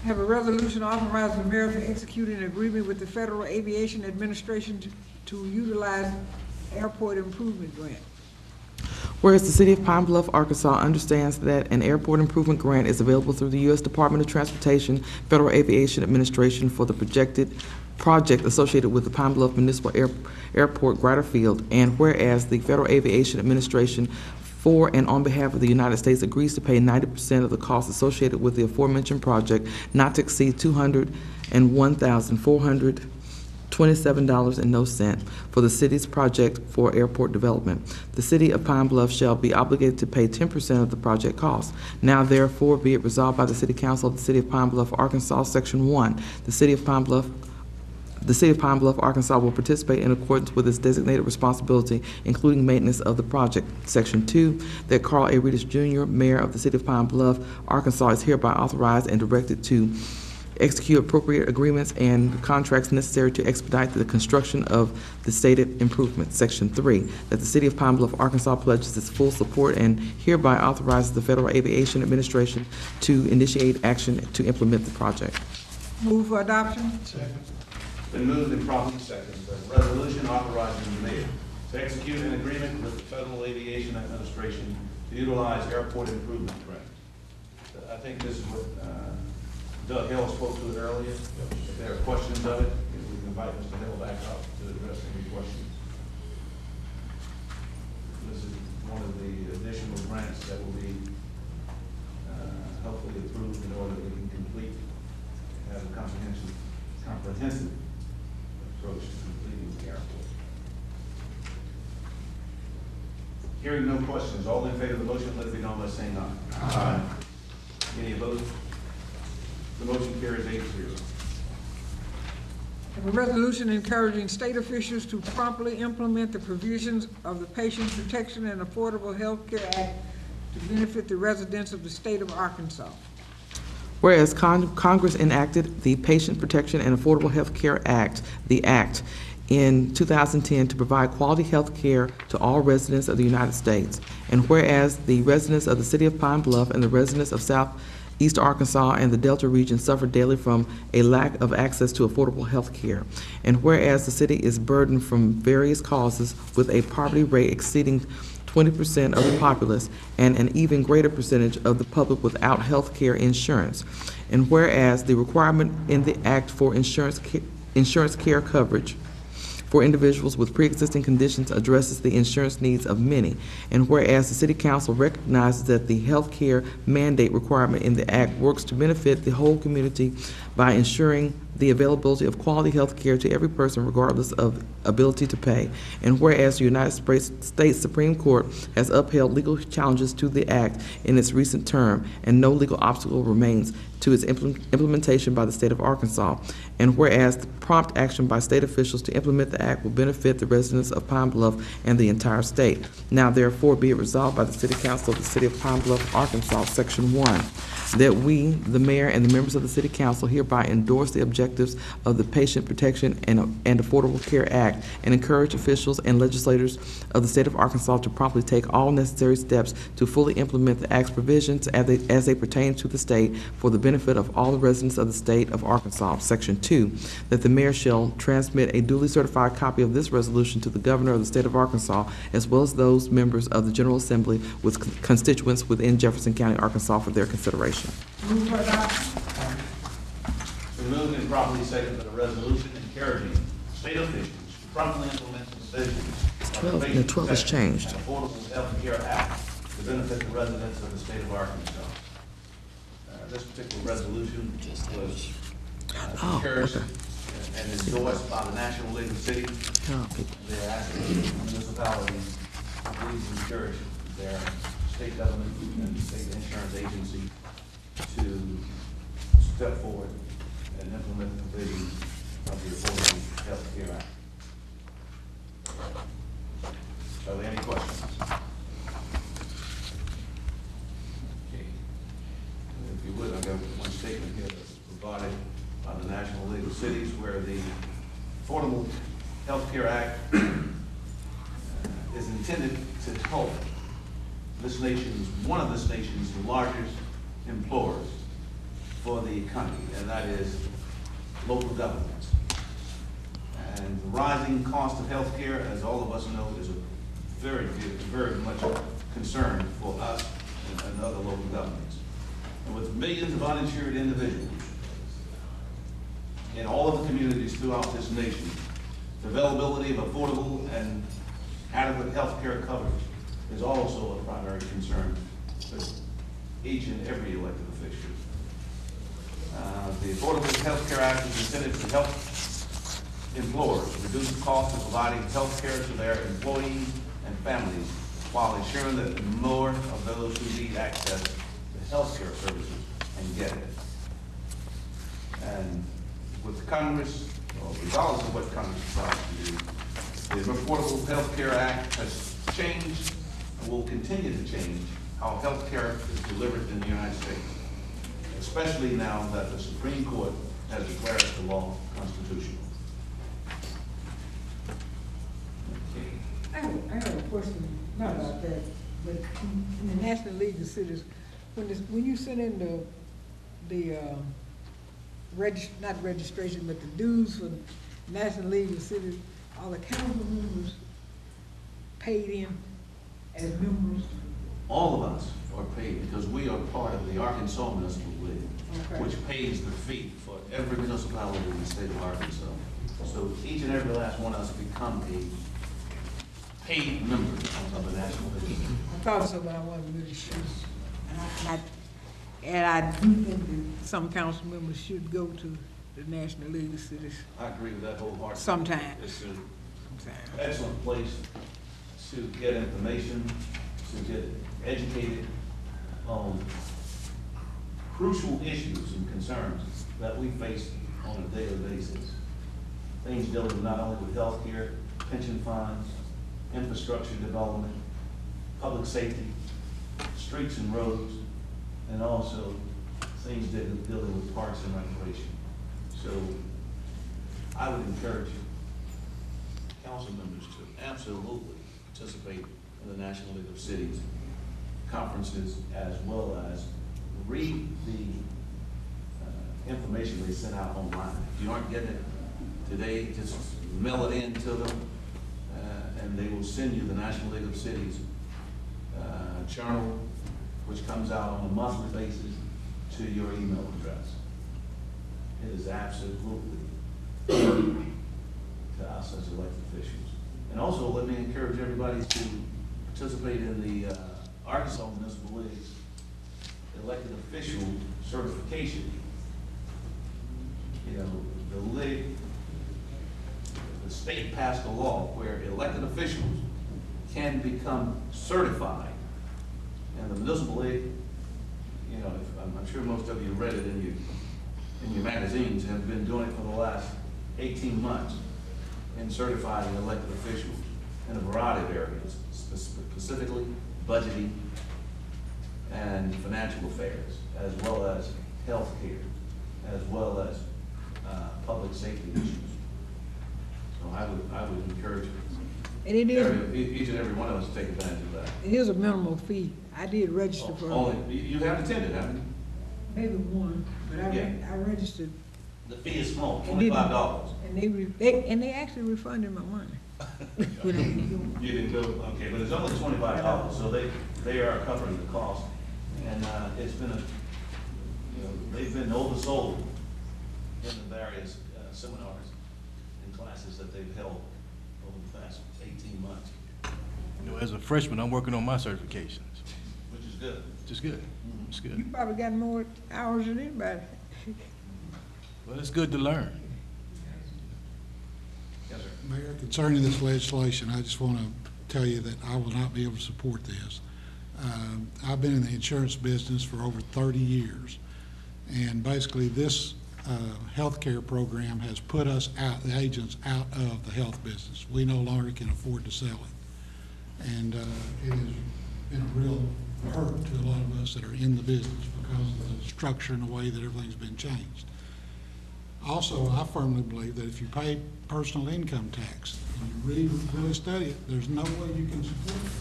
Have a resolution authorizing the mayor to execute an agreement with the Federal Aviation Administration to utilize airport improvement grant. Whereas the City of Pine Bluff, Arkansas understands that an airport improvement grant is available through the U.S. Department of Transportation, Federal Aviation Administration for the projected project associated with the Pine Bluff Municipal Airport, Grider Field, and whereas the Federal Aviation Administration for and on behalf of the United States agrees to pay 90% of the costs associated with the aforementioned project, not to exceed $201,427.00 for the city's project for airport development. The city of Pine Bluff shall be obligated to pay 10% of the project cost. Now therefore be it resolved by the City Council of the City of Pine Bluff, Arkansas, Section 1, the City of Pine Bluff, Arkansas will participate in accordance with its designated responsibility, including maintenance of the project. Section 2, that Carl A. Reedus Jr., Mayor of the City of Pine Bluff, Arkansas, is hereby authorized and directed to execute appropriate agreements and contracts necessary to expedite the construction of the stated improvements. Section 3, that the City of Pine Bluff, Arkansas pledges its full support and hereby authorizes the Federal Aviation Administration to initiate action to implement the project. Move for adoption. Second. Been moved and properly seconded. A resolution authorizing the mayor to execute an agreement with the Federal Aviation Administration to utilize airport improvement grant. I think this is what Doug Hill spoke to it earlier. If there are questions of it, we can invite Mr. Hill back up to address any questions. This is one of the additional grants that will be hopefully approved in order that we can complete, have a comprehensive approach to completing the airport. Hearing no questions, all in favor of the motion, let it be known by saying aye. Aye. Any opposed? The motion carries 8-0. A resolution encouraging state officials to promptly implement the provisions of the Patient Protection and Affordable Health Care Act to benefit the residents of the state of Arkansas. Whereas Congress enacted the Patient Protection and Affordable Health Care Act, the Act, in 2010 to provide quality health care to all residents of the United States. And whereas the residents of the City of Pine Bluff and the residents of Southeast Arkansas and the Delta region suffer daily from a lack of access to affordable health care. And whereas the city is burdened from various causes with a poverty rate exceeding 20% of the populace and an even greater percentage of the public without health care insurance. And whereas the requirement in the Act for insurance care coverage for individuals with pre-existing conditions addresses the insurance needs of many. And whereas the City Council recognizes that the health care mandate requirement in the Act works to benefit the whole community by ensuring the availability of quality health care to every person regardless of ability to pay. And whereas the United States Supreme Court has upheld legal challenges to the Act in its recent term, and no legal obstacle remains to its implementation by the state of Arkansas. And whereas the prompt action by state officials to implement the Act will benefit the residents of Pine Bluff and the entire state. Now therefore be it resolved by the City Council of the City of Pine Bluff, Arkansas, Section 1, that we, the mayor, and the members of the City Council hereby endorse the objectives of the Patient Protection and Affordable Care Act and encourage officials and legislators of the state of Arkansas to promptly take all necessary steps to fully implement the Act's provisions as they pertain to the state for the benefit of all the residents of the state of Arkansas. Section 2, that the mayor shall transmit a duly certified copy of this resolution to the governor of the state of Arkansas, as well as those members of the General Assembly with constituents within Jefferson County, Arkansas, for their consideration. Move for adoption. Been moved and properly seconded that a resolution encouraging state officials to promptly implement the provisions of the 12 has changed. Affordable Health Care Act to benefit the residents of the state of Arkansas. This particular resolution was encouraged and endorsed by the National League of Cities. They're asking municipalities to please encourage their state government and state insurance agency to step forward and implement the provisions of the Affordable Health Care Act. Are there any questions? Okay. If you would, I've got one statement here that's provided by the National League of Cities where the Affordable Health Care Act is intended to help one of this nation's largest employers for the economy, and that is local governments. And the rising cost of health care, as all of us know, is a very much a concern for us and other local governments. And with millions of uninsured individuals in all of the communities throughout this nation. The availability of affordable and adequate health care coverage is also a primary concern for each and every elected official. The Affordable Health Care Act is intended to help employers reduce the cost of providing health care to their employees and families while ensuring that more of those who need access to health care services can get it. And with Congress, or regardless of what Congress decides to do, the Affordable Health Care Act has changed and will continue to change how health care is delivered in the United States, especially now that the Supreme Court has declared the law constitutional. I have a question, not about that, but in the National League of Cities, when you send in the not registration, but the dues for the National League of Cities, are the council members paid in as members? All of us are paid because we are part of the Arkansas Municipal League, Okay. which pays the fee for every municipality in the state of Arkansas. So each and every last one of us become a paid member of the National League. I thought so, but I wasn't really sure. And I do think that some council members should go to the National League of Cities. I agree with that wholeheartedly. Sometime. It's an excellent place to get information, to get educated on crucial issues and concerns that we face on a daily basis. Things dealing not only with healthcare, pension funds, infrastructure development, public safety, streets and roads, and also things dealing with parks and recreation. So I would encourage council members to absolutely participate in the National League of Cities conferences, as well as read the information they send out online. If you aren't getting it today, just mail it in to them, and they will send you the National League of Cities journal, which comes out on a monthly basis to your email address. It is absolutely to us as elected officials. And also, let me encourage everybody to participate in the Arkansas Municipal League's elected official certification. You know, the league, the state passed a law where elected officials can become certified. And the municipal league, you know, I'm sure most of you read it in your magazines, have been doing it for the last 18 months in certifying elected officials in a variety of areas, specifically budgeting and financial affairs, as well as health care, as well as public safety issues. So I would encourage And it is, each and every one of us to take advantage of that. it is a minimal fee. I did register for Only, you have attended, haven't you? maybe one, but I registered. The fee is small, And they- $25. And they actually refunded my money. You didn't go, okay, but it's only $25, so they are covering the cost. And it's been they've been oversold in the various seminars and classes that they've held over the past 18 months. You know, as a freshman, I'm working on my certifications. Which is good. Which is good. It's You good. probably got more hours than anybody. Well, it's good to learn. Yes, sir. Mayor, concerning this legislation, I just want to tell you that I will not be able to support this. I've been in the insurance business for over 30 years, and basically this healthcare program has put us out, the agents, out of the health business. We no longer can afford to sell it, and it has been a real hurt to a lot of us that are in the business because of the structure and the way that everything's been changed. Also, I firmly believe that if you pay personal income tax and you really study it, there's no way you can support it.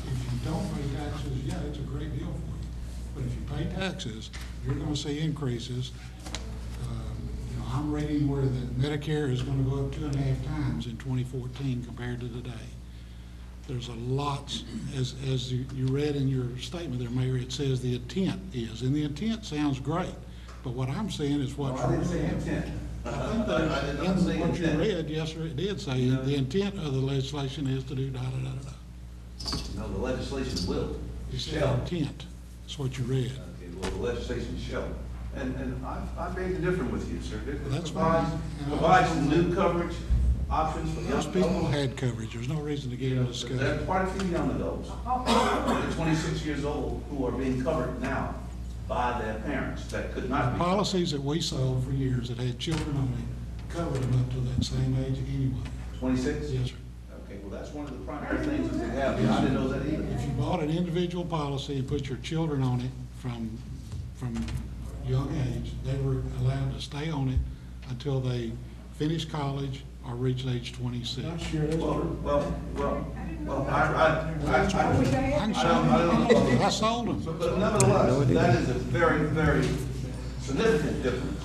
If you don't pay taxes, yeah, it's a great deal for you. But if you pay taxes, you're going to see increases. You know, I'm reading where the Medicare is going to go up 2.5 times in 2014 compared to today. There's a lot, as you read in your statement there, Mayor, it says the intent is, and the intent sounds great. But what I'm saying is what. No, I didn't say intent. I think I did not say in what you intent. read, yes, sir, it did say, the intent of the legislation is to do da-da-da-da-da. No, the legislation will, You said shall. intent, that's what you read. Okay, well, the legislation shall. And I beg to differ with you, sir. It That's provides, fine. provides new coverage options for young Most people adults. had coverage, there's no reason to get into discussion. There are quite a few young adults, that are 26 years old, who are being covered now by their parents that could not be. Policies that we sold for years that had children on it covered them up to that same age anyway. 26? Yes, sir. Okay, well, that's one of the primary things that they have. I didn't know that either. If you bought an individual policy and put your children on it from young age, they were allowed to stay on it until they finished college or reached age 26. I sold them. But nevertheless, that is a very, very significant difference.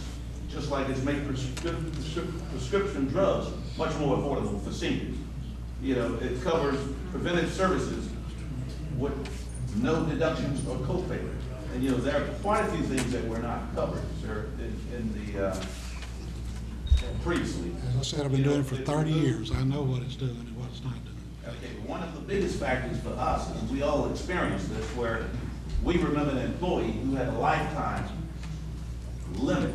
Just like it's made prescription drugs much more affordable for seniors. You know, it covers preventive services with no deductions or copay. And, you know, there are quite a few things that were not covered, sir, in the, previously. As I said, I've been doing it for 30 years. I know what it's doing and what it's not doing. Okay, but one of the biggest factors for us, and we all experienced this, where we remember an employee who had a lifetime limit.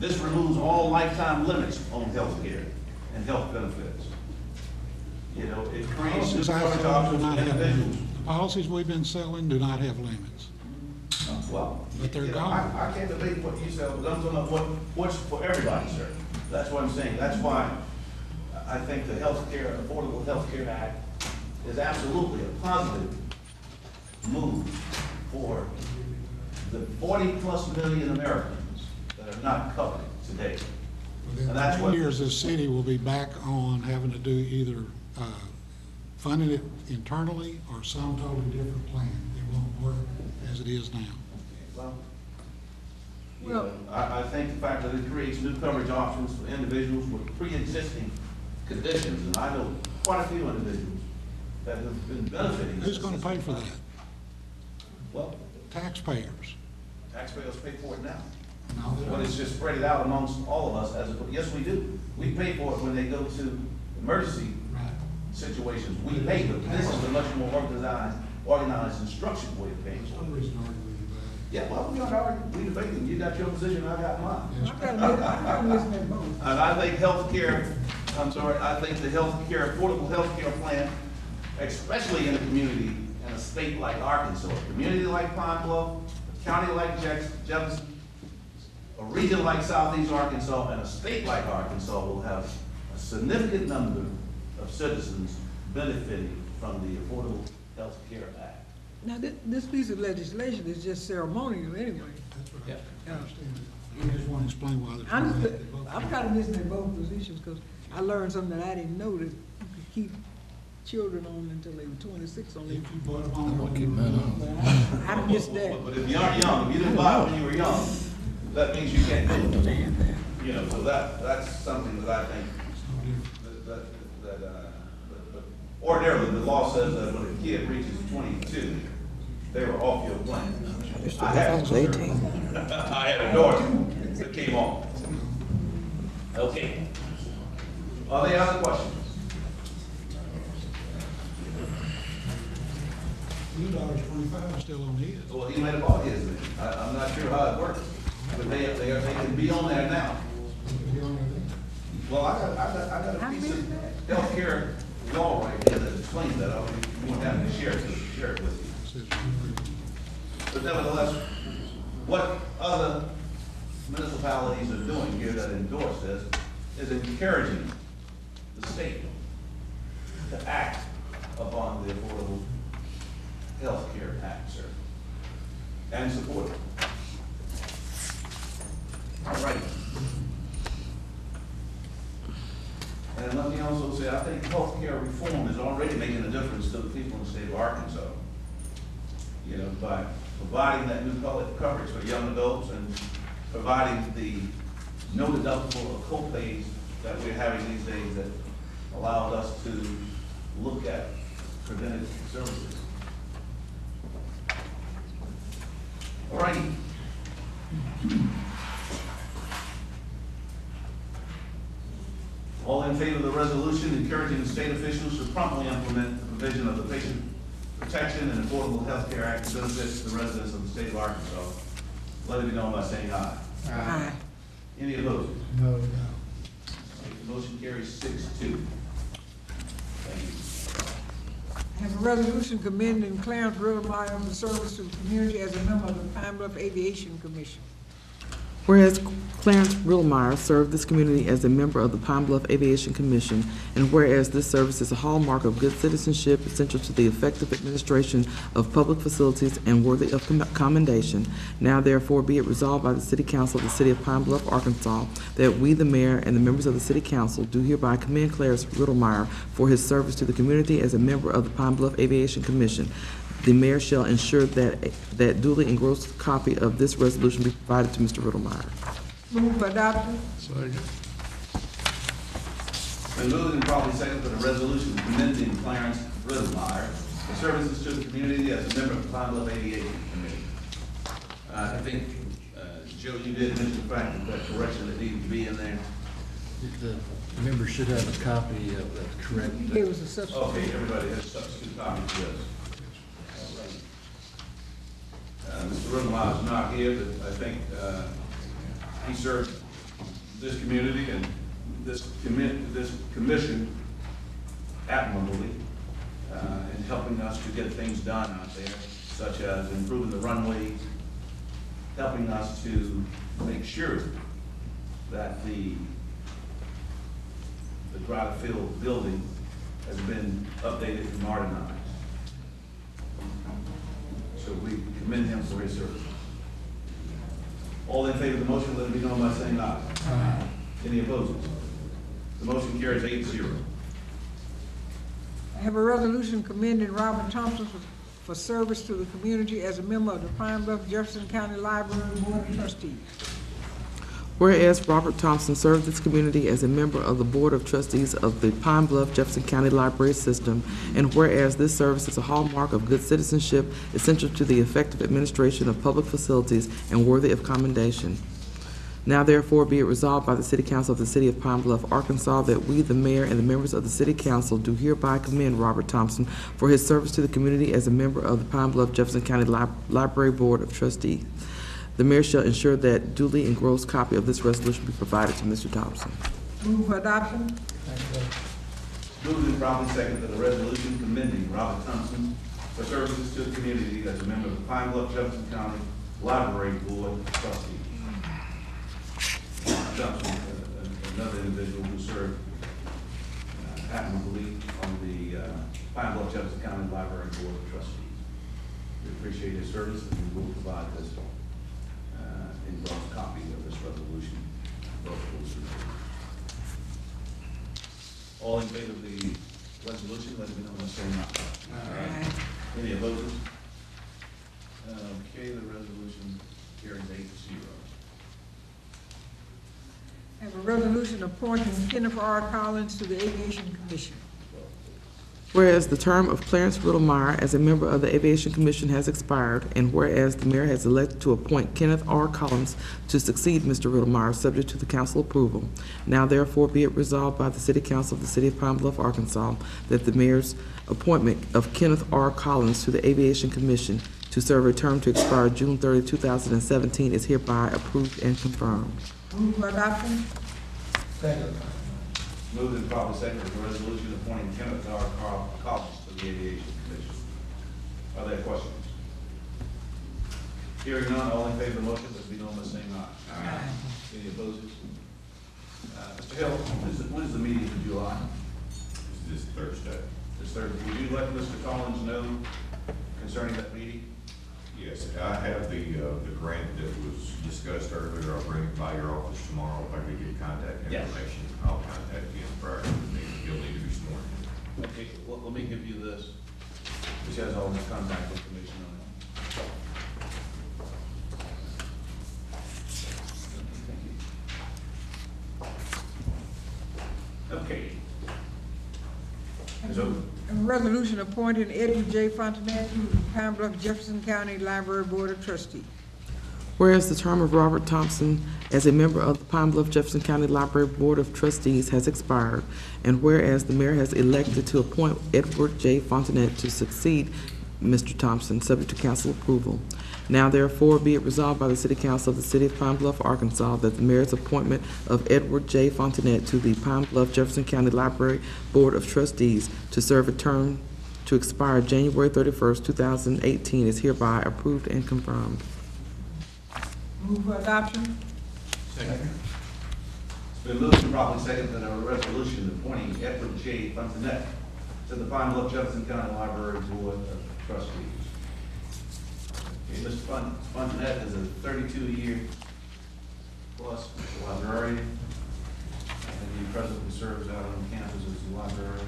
This removes all lifetime limits on health care and health benefits. You know, it creates new Policies I coverage sell do options not for have individuals. limits. The policies we've been selling do not have limits. Well, But they're you know, gone. I can't debate what you sell, but I'm talking about what's for everybody, sir. That's what I'm saying. That's why I think the Affordable Health Care Act is absolutely a positive move for the 40+ million Americans that are not covered today. Within And that's 3 what, years, this city will be back on having to do either funding it internally or some totally different plan. It won't work as it is now. well, you know, I think the fact that it creates new coverage options for individuals with pre-existing conditions, and I know quite a few individuals that have been benefiting. Who's going to pay for that? Well, Taxpayers. taxpayers pay for it now. No, they But don't. it's just spread it out amongst all of us yes, we do. We pay for it when they go to emergency Right. situations. We pay, but this is a much more organized and structured way of paying for No it. reason to argue with you about Yeah, well, we aren't arguing, we debating. You got your position, I got mine. it. Yes, I gotta listen to both. And I think I think the affordable healthcare plan, especially in a community, in a state like Arkansas, a community like Pine Bluff, a county like Jefferson, a region like Southeast Arkansas, and a state like Arkansas will have a significant number of citizens benefiting from the Affordable Health Care Act. Now, this piece of legislation is just ceremonial anyway. That's what Yeah. I understand. You just want to explain why they're I'm, trying to have both. I'm trying to listen to both positions, because I learned something that I didn't know, that you could keep children on until they were 26 on If it. you put them on. gonna keep mine on. But I missed that. But if you aren't young, if you didn't buy it when you were young, that means you can't do it. You know, so that's something that I think that ordinarily, the law says that when a kid reaches 22, they were off your plan. I had a daughter that came on. Okay. Are there other questions? $2.25 is still on his. Well, he might have bought his then. I'm not sure how it works, but they can be on there now. Well, I got a piece of healthcare law right here that explains that. You won't have to share it with you. But nevertheless, what other municipalities are doing here that endorse this is encouraging the state to act upon the Affordable Health Care Act, sir, and support it. All right. And let me also say, I think healthcare reform is already making a difference to the people in the state of Arkansas. You know, by providing that new coverage for young adults and providing the no deductible or co-pays that we're having these days that allows us to look at preventive services. All righty. All in favor of the resolution encouraging the state officials to promptly implement the provision of the Patient Protection and Affordable Health Care Act to benefit the residents of the state of Arkansas, let it be known by saying aye. Aye. Any opposed? No. The motion carries 6-2. Thank you. I have a resolution commending Clarence Riddlemeyer for service to the community as a member of the Pine Bluff Aviation Commission. Whereas Clarence Riddlemeyer served this community as a member of the Pine Bluff Aviation Commission, and whereas this service is a hallmark of good citizenship essential to the effective administration of public facilities and worthy of commendation, now therefore be it resolved by the City Council of the City of Pine Bluff, Arkansas, that we, the mayor, and the members of the City Council do hereby commend Clarence Riddlemeyer for his service to the community as a member of the Pine Bluff Aviation Commission. The mayor shall ensure that duly engrossed copy of this resolution be provided to Mr. Riddlemeyer. Move for adoption. Second. Been moved and probably second for the resolution commending Clarence Riddlemeyer for services to the community as a member of the Pine Bluff Aviation Committee. I think, Joe, you did mention the fact that correction that needed to be in there. The members should have a copy of the correct. It was a substitute. Okay, everybody has a substitute copy of this. Mr. Riddlemeyer is not here, but I think he served this community and this commission admirably in helping us to get things done out there, such as improving the runways, helping us to make sure that the driver field building has been updated and modernized. So we commend him for his service. All in favor of the motion, let it be known by saying aye. Aye. Any opposed? The motion carries 8-0. I have a resolution commending Robert Thompson for service to the community as a member of the Pine Bluff Jefferson County Library Board of Trustees. Whereas Robert Thompson served this community as a member of the Board of Trustees of the Pine Bluff Jefferson County Library System, and whereas this service is a hallmark of good citizenship essential to the effective administration of public facilities and worthy of commendation. Now therefore be it resolved by the City Council of the City of Pine Bluff, Arkansas, that we, the mayor, and the members of the City Council do hereby commend Robert Thompson for his service to the community as a member of the Pine Bluff Jefferson County Library Board of Trustees. The mayor shall ensure that duly engrossed copy of this resolution be provided to Mr. Thompson. Move for adoption. Moved and properly second for the resolution commending Robert Thompson for services to the community as a member of the Pine Bluff Jefferson County Library Board of Trustees. Thompson, another individual who served admirably on the Pine Bluff Jefferson County Library Board of Trustees. We appreciate his service, and we will provide this engrossed copy of this resolution. All in favor of the resolution, let it be known by saying aye. Aye. Any opposed? Okay, the resolution carries 8-0. I have a resolution appointing Kenneth R. Collins to the Aviation Commission. Whereas the term of Clarence Riddlemeyer as a member of the Aviation Commission has expired, and whereas the mayor has elected to appoint Kenneth R. Collins to succeed Mr. Riddlemeyer, subject to the council approval, now therefore be it resolved by the City Council of the City of Pine Bluff, Arkansas, that the mayor's appointment of Kenneth R. Collins to the Aviation Commission to serve a term to expire June 30, 2017 is hereby approved and confirmed. Move for adoption. Second. Moved and properly second for the resolution appointing Kenneth R. Collins to the Aviation Commission. Are there questions? Hearing none, all in favor of the motion, let's be known by saying aye. Aye. Any opposed? Mr. Hill, when is the meeting in July? This Thursday. This Thursday. Would you let Mr. Collins know concerning that meeting? Yes, I have the grant that was discussed earlier. I'll bring it by your office tomorrow. If I could get contact information, I'll contact you prior to the meeting. You'll need to be sworn in. Okay, well, let me give you this, which has all his contact information on it. Okay. So, A resolution appointing Edward J. Fontenette to the Pine Bluff Jefferson County Library Board of Trustees. Whereas the term of Robert Thompson as a member of the Pine Bluff Jefferson County Library Board of Trustees has expired, and whereas the mayor has elected to appoint Edward J. Fontanet to succeed Mr. Thompson, subject to council approval. Now therefore be it resolved by the City Council of the City of Pine Bluff, Arkansas, that the mayor's appointment of Edward J. Fontanet to the Pine Bluff Jefferson County Library Board of Trustees to serve a term to expire January 31st, 2018 is hereby approved and confirmed. Move for adoption. Second. It's been moved and properly seconded that a resolution appointing Edward J. Fontanet to the Pine Bluff Jefferson County Library Board of Trustees. Okay, Mr. Fontanet is a 32-year plus librarian, and he presently serves out on campus as a librarian.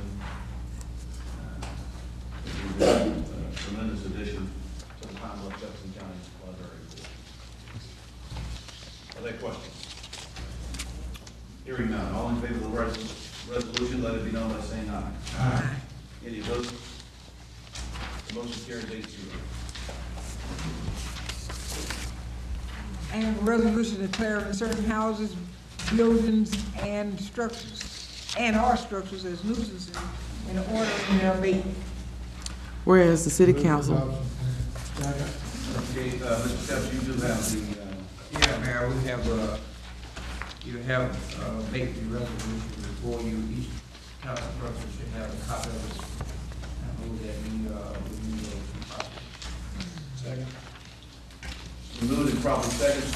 He's a tremendous addition to the Pine Bluff Jefferson County Library Board. Are there questions? Hearing none, all in favor of the resolution, let it be known by saying aye. Aye. Any opposed? The motion carries 8-0. And a resolution declaring certain houses, buildings, and structures, and/or structures as nuisances in order in their abatement. Whereas the City Council. Okay, Mr. Steps, you do have the, Yeah, Mayor, we have, you have, make the resolution before you, each council person should have a copy of it. I move that we move those. Second. We moved and probably second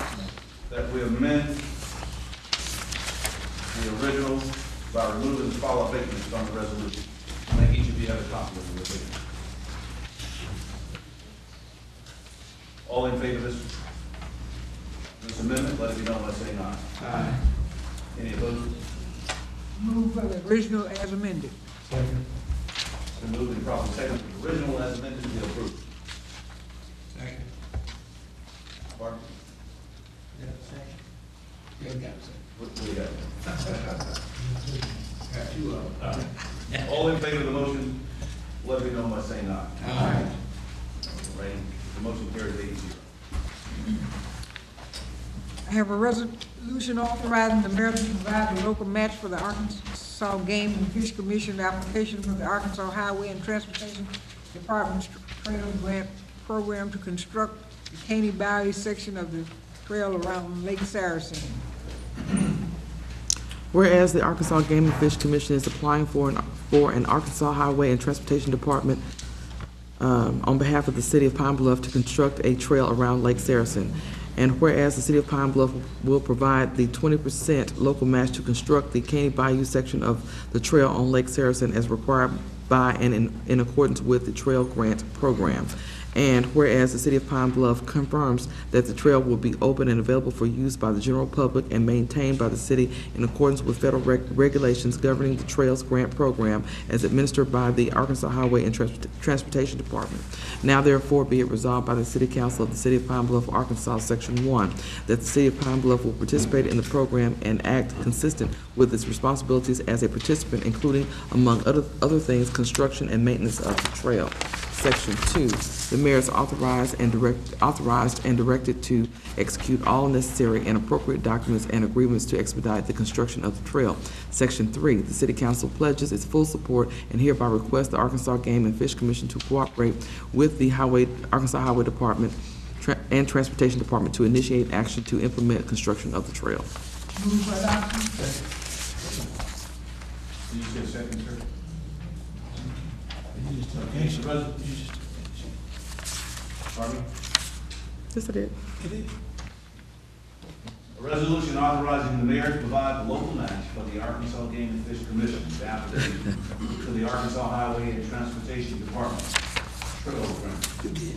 that we amend the original by removing the follow-up statements from the resolution. I think each of you have a copy of the resolution. All in favor of this amendment, let it be known by saying aye. Aye. Any opposed? Move for the original as amended. Second. It's been moved and properly second for the original as amended to be approved. Second. Barbara? Yeah, second. Yeah, got it. What do we got? Got two of them. All in favor of the motion, let it be known by saying aye. Aye. Right. The motion carries 8-0. I have a resolution authorizing the mayor to provide the local match for the Arkansas Game and Fish Commission application for the Arkansas Highway and Transportation Department's Trail Grant Program to construct the Caney Bayou section of the trail around Lake Saracen. Whereas the Arkansas Game and Fish Commission is applying for an Arkansas Highway and Transportation Department on behalf of the City of Pine Bluff to construct a trail around Lake Saracen. And whereas the City of Pine Bluff will provide the 20% local match to construct the Caney Bayou section of the trail on Lake Saracen as required by and in accordance with the Trail Grant Program. And whereas the City of Pine Bluff confirms that the trail will be open and available for use by the general public and maintained by the city in accordance with federal regulations governing the Trails Grant Program as administered by the Arkansas Highway and Transportation Department. Now therefore be it resolved by the City Council of the City of Pine Bluff, Arkansas, Section 1, that the City of Pine Bluff will participate in the program and act consistent with its responsibilities as a participant, including, among other things, construction and maintenance of the trail. Section 2, the mayor is authorized and directed to execute all necessary and appropriate documents and agreements to expedite the construction of the trail. Section 3, the City Council pledges its full support and hereby requests the Arkansas Game and Fish Commission to cooperate with the Arkansas Highway Department and Transportation Department to initiate action to implement construction of the trail. Move for adoption. Did you get a second, sir? Pardon me? Yes, I did. A resolution authorizing the mayor to provide the local match for the Arkansas Game and Fish Commission's application to the Arkansas Highway and Transportation Department Trail Grant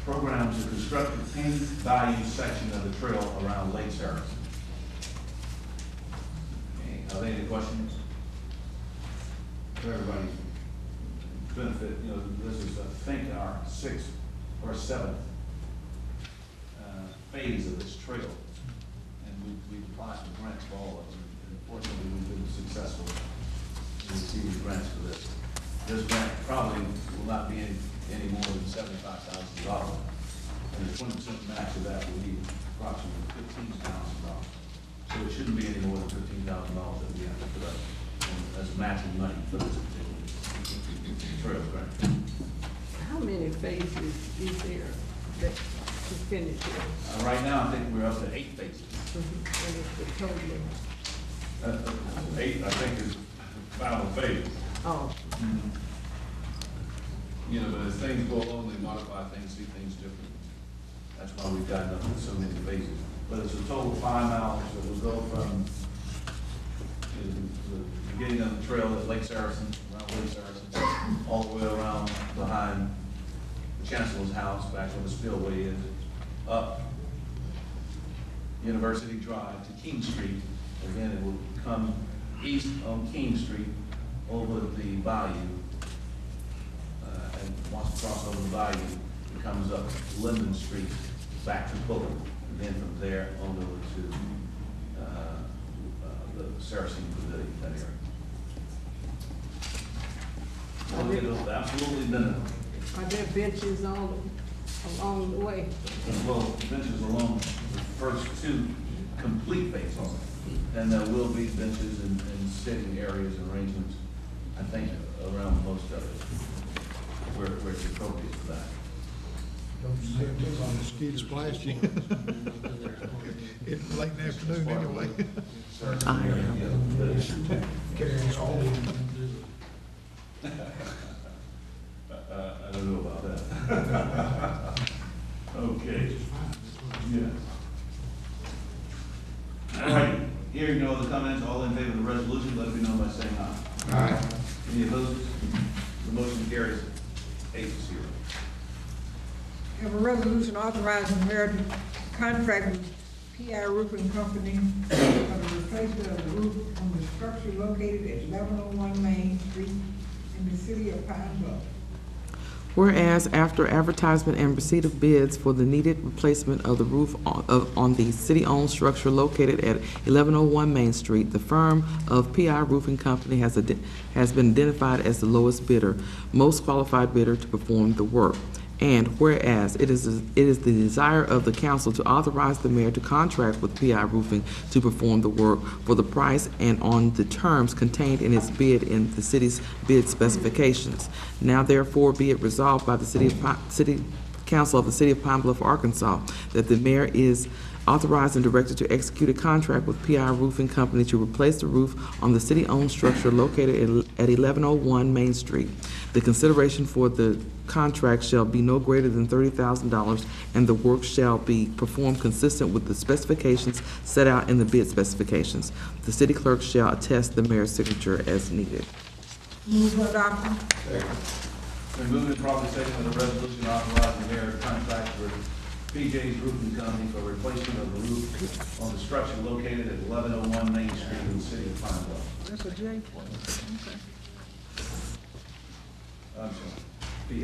Program to construct the Caney Bayou section of the trail around Lake Saracen. Okay, are there any questions? For everybody's benefit, you know, this is, I think, our 6th or 7th phase of this trail, and we've applied for grants for all of them. And fortunately, we've been successful in receiving grants for this. This grant probably will not be any more than $75,000. And the 20% max of that would be approximately $15,000. So it shouldn't be any more than $15,000 that we have to put up as matching money for this particular trail grant. How many phases is there that to finish it? Right now, I think we're up to 8 phases. And it's the total. 8, I think, is the final phase. Oh. You know, but as things go along, they modify things, see things different. That's why we've gotten up to so many phases. But it's a total of 5 miles that will go from the beginning of the trail at Lake Saracen, around Lake Saracen, all the way around behind the Chancellor's house, back where the spillway is, up University Drive to King Street. Again, it will come east on King Street over the bayou. And once it crosses over the bayou, it comes up Linden Street back to Bullard. And then from there on over to the Saracen Pavilion, that area. It'll absolutely benefit. Are there benches along the way? Well, benches along the first 2 complete phases. And there will be benches and sitting areas and arrangements, I think, around most of it, where it's appropriate for that. Mosquito splash. It's late in the afternoon anyway. I don't know about that. Okay. Yeah. All right. Hearing no other comments, all in favor of the resolution, let it be known by saying aye. Aye. Any opposed? The motion carries 8-0. Have a resolution authorizing the mayor to contract with PI Roofing Company for the replacement of the roof on the structure located at 1101 Main Street in the city of Pine Bluff. Whereas after advertisement and receipt of bids for the needed replacement of the roof on the city-owned structure located at 1101 Main Street, the firm of PI Roofing Company has been identified as the lowest bidder, most qualified bidder to perform the work. And whereas it is the desire of the council to authorize the mayor to contract with PI Roofing to perform the work for the price and on the terms contained in its bid in the city's bid specifications. Now therefore be it resolved by the City Council of the City of Pine Bluff, Arkansas, that the mayor is authorized and directed to execute a contract with PI Roofing Company to replace the roof on the city-owned structure located at 1101 Main Street. The consideration for the contract shall be no greater than $30,000, and the work shall be performed consistent with the specifications set out in the bid specifications. The city clerk shall attest the mayor's signature as needed. Move for adoption. Been moved and properly seconded that the resolution authorizing the mayor to contract with PJ's Roofing Company for replacement of the roof on the structure located at 1101 Main Street in the city of Pine Bluff. That's a J. Okay. I'm sorry. PI.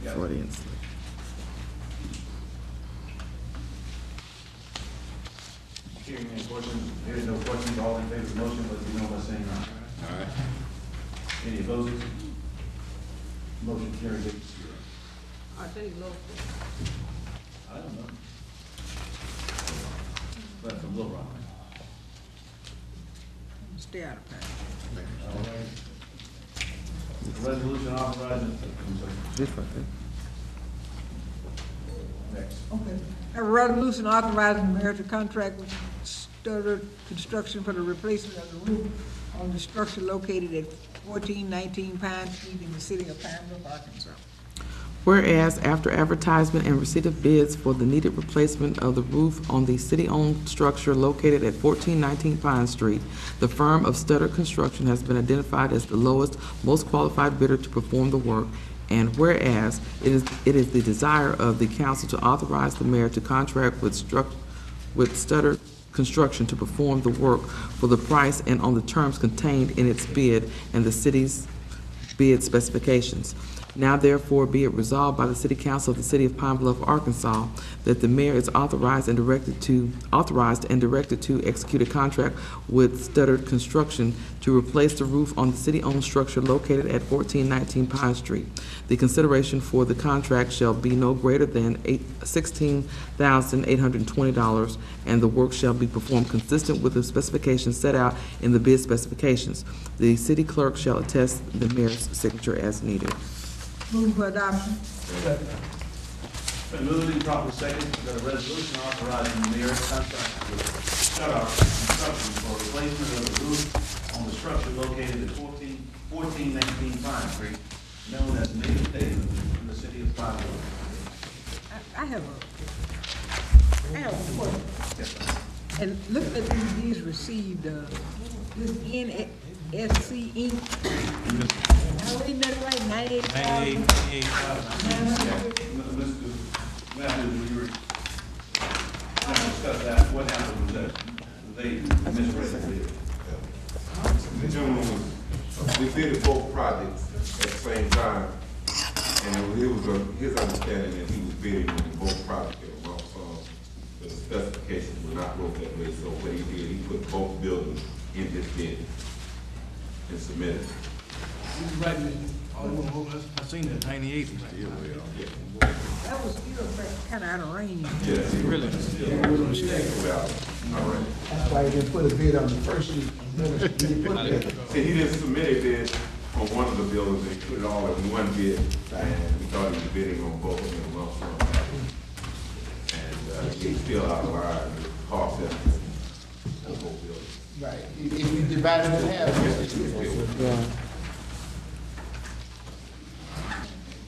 Yeah. Freudian. Hearing any questions, hearing no questions, all in favor of the motion, let it be known by saying aye. Aye. Any opposed? Motion carries 8-0. Are they local? I don't know. But from Little Rock. Stay out of pain. All right. The resolution authorizing, This right there. next. Okay. Have a resolution authorizing the mayor to contract with Stutter Construction for the replacement of the roof on the structure located at 1419 Pine Street in the city of Pine Bluff, Arkansas. Whereas after advertisement and receipt of bids for the needed replacement of the roof on the city-owned structure located at 1419 Pine Street, the firm of Stutter Construction has been identified as the lowest, most qualified bidder to perform the work. And whereas it is the desire of the council to authorize the mayor to contract with Stutter Construction to perform the work for the price and on the terms contained in its bid and the city's bid specifications. Now therefore be it resolved by the City Council of the City of Pine Bluff, Arkansas, that the mayor is authorized and directed to execute a contract with Studdard Construction to replace the roof on the city-owned structure located at 1419 Pine Street. The consideration for the contract shall be no greater than $16,820, and the work shall be performed consistent with the specifications set out in the bid specifications. The city clerk shall attest the mayor's signature as needed. Move for adoption. Been moved and properly second that a resolution authorizing the mayor to contract with Studdard Construction for replacement of the roof on the structure located at 1419 Pine Street, known as Native Haven, in the city of Pine Bluff. I have a question. And look at these received, this NSC Inc. Am I reading that right? 98,000? Mr. Matthews, when you were trying to discuss that, what happened was that they misread the bid. The gentleman we bid both projects at the same time, and it was his understanding that he was bidding on both projects at a lump sum. The specifications were not wrote that way, so what he did, he put both buildings in his bid and submitted it. Right, I seen that 98. That was still kind of out of range. Yes. Really? All right. That's why he didn't put a bid on the first sheet. See, he didn't submit a bid on one of the buildings, they put it all in one bid, and we thought he was bidding on both of them in a lump sum. And he's still out of line with the cost estimates on both buildings. Right, if you divide it in half. Yeah.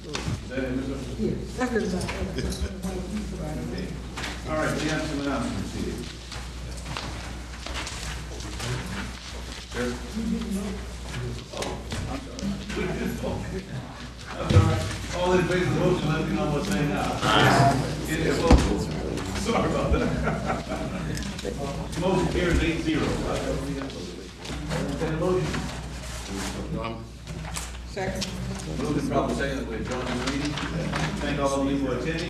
Is that it, Mr.? Yes, that's what it's about. All right, we have some announcements here. Sir? I'm sorry. All in favor of the motion, let me know what's saying now. It is opposed. Sorry about that. Motion carries 8-0. Motion. Second. Moving properly second, we're adjourning the meeting. Thank all of you for attending.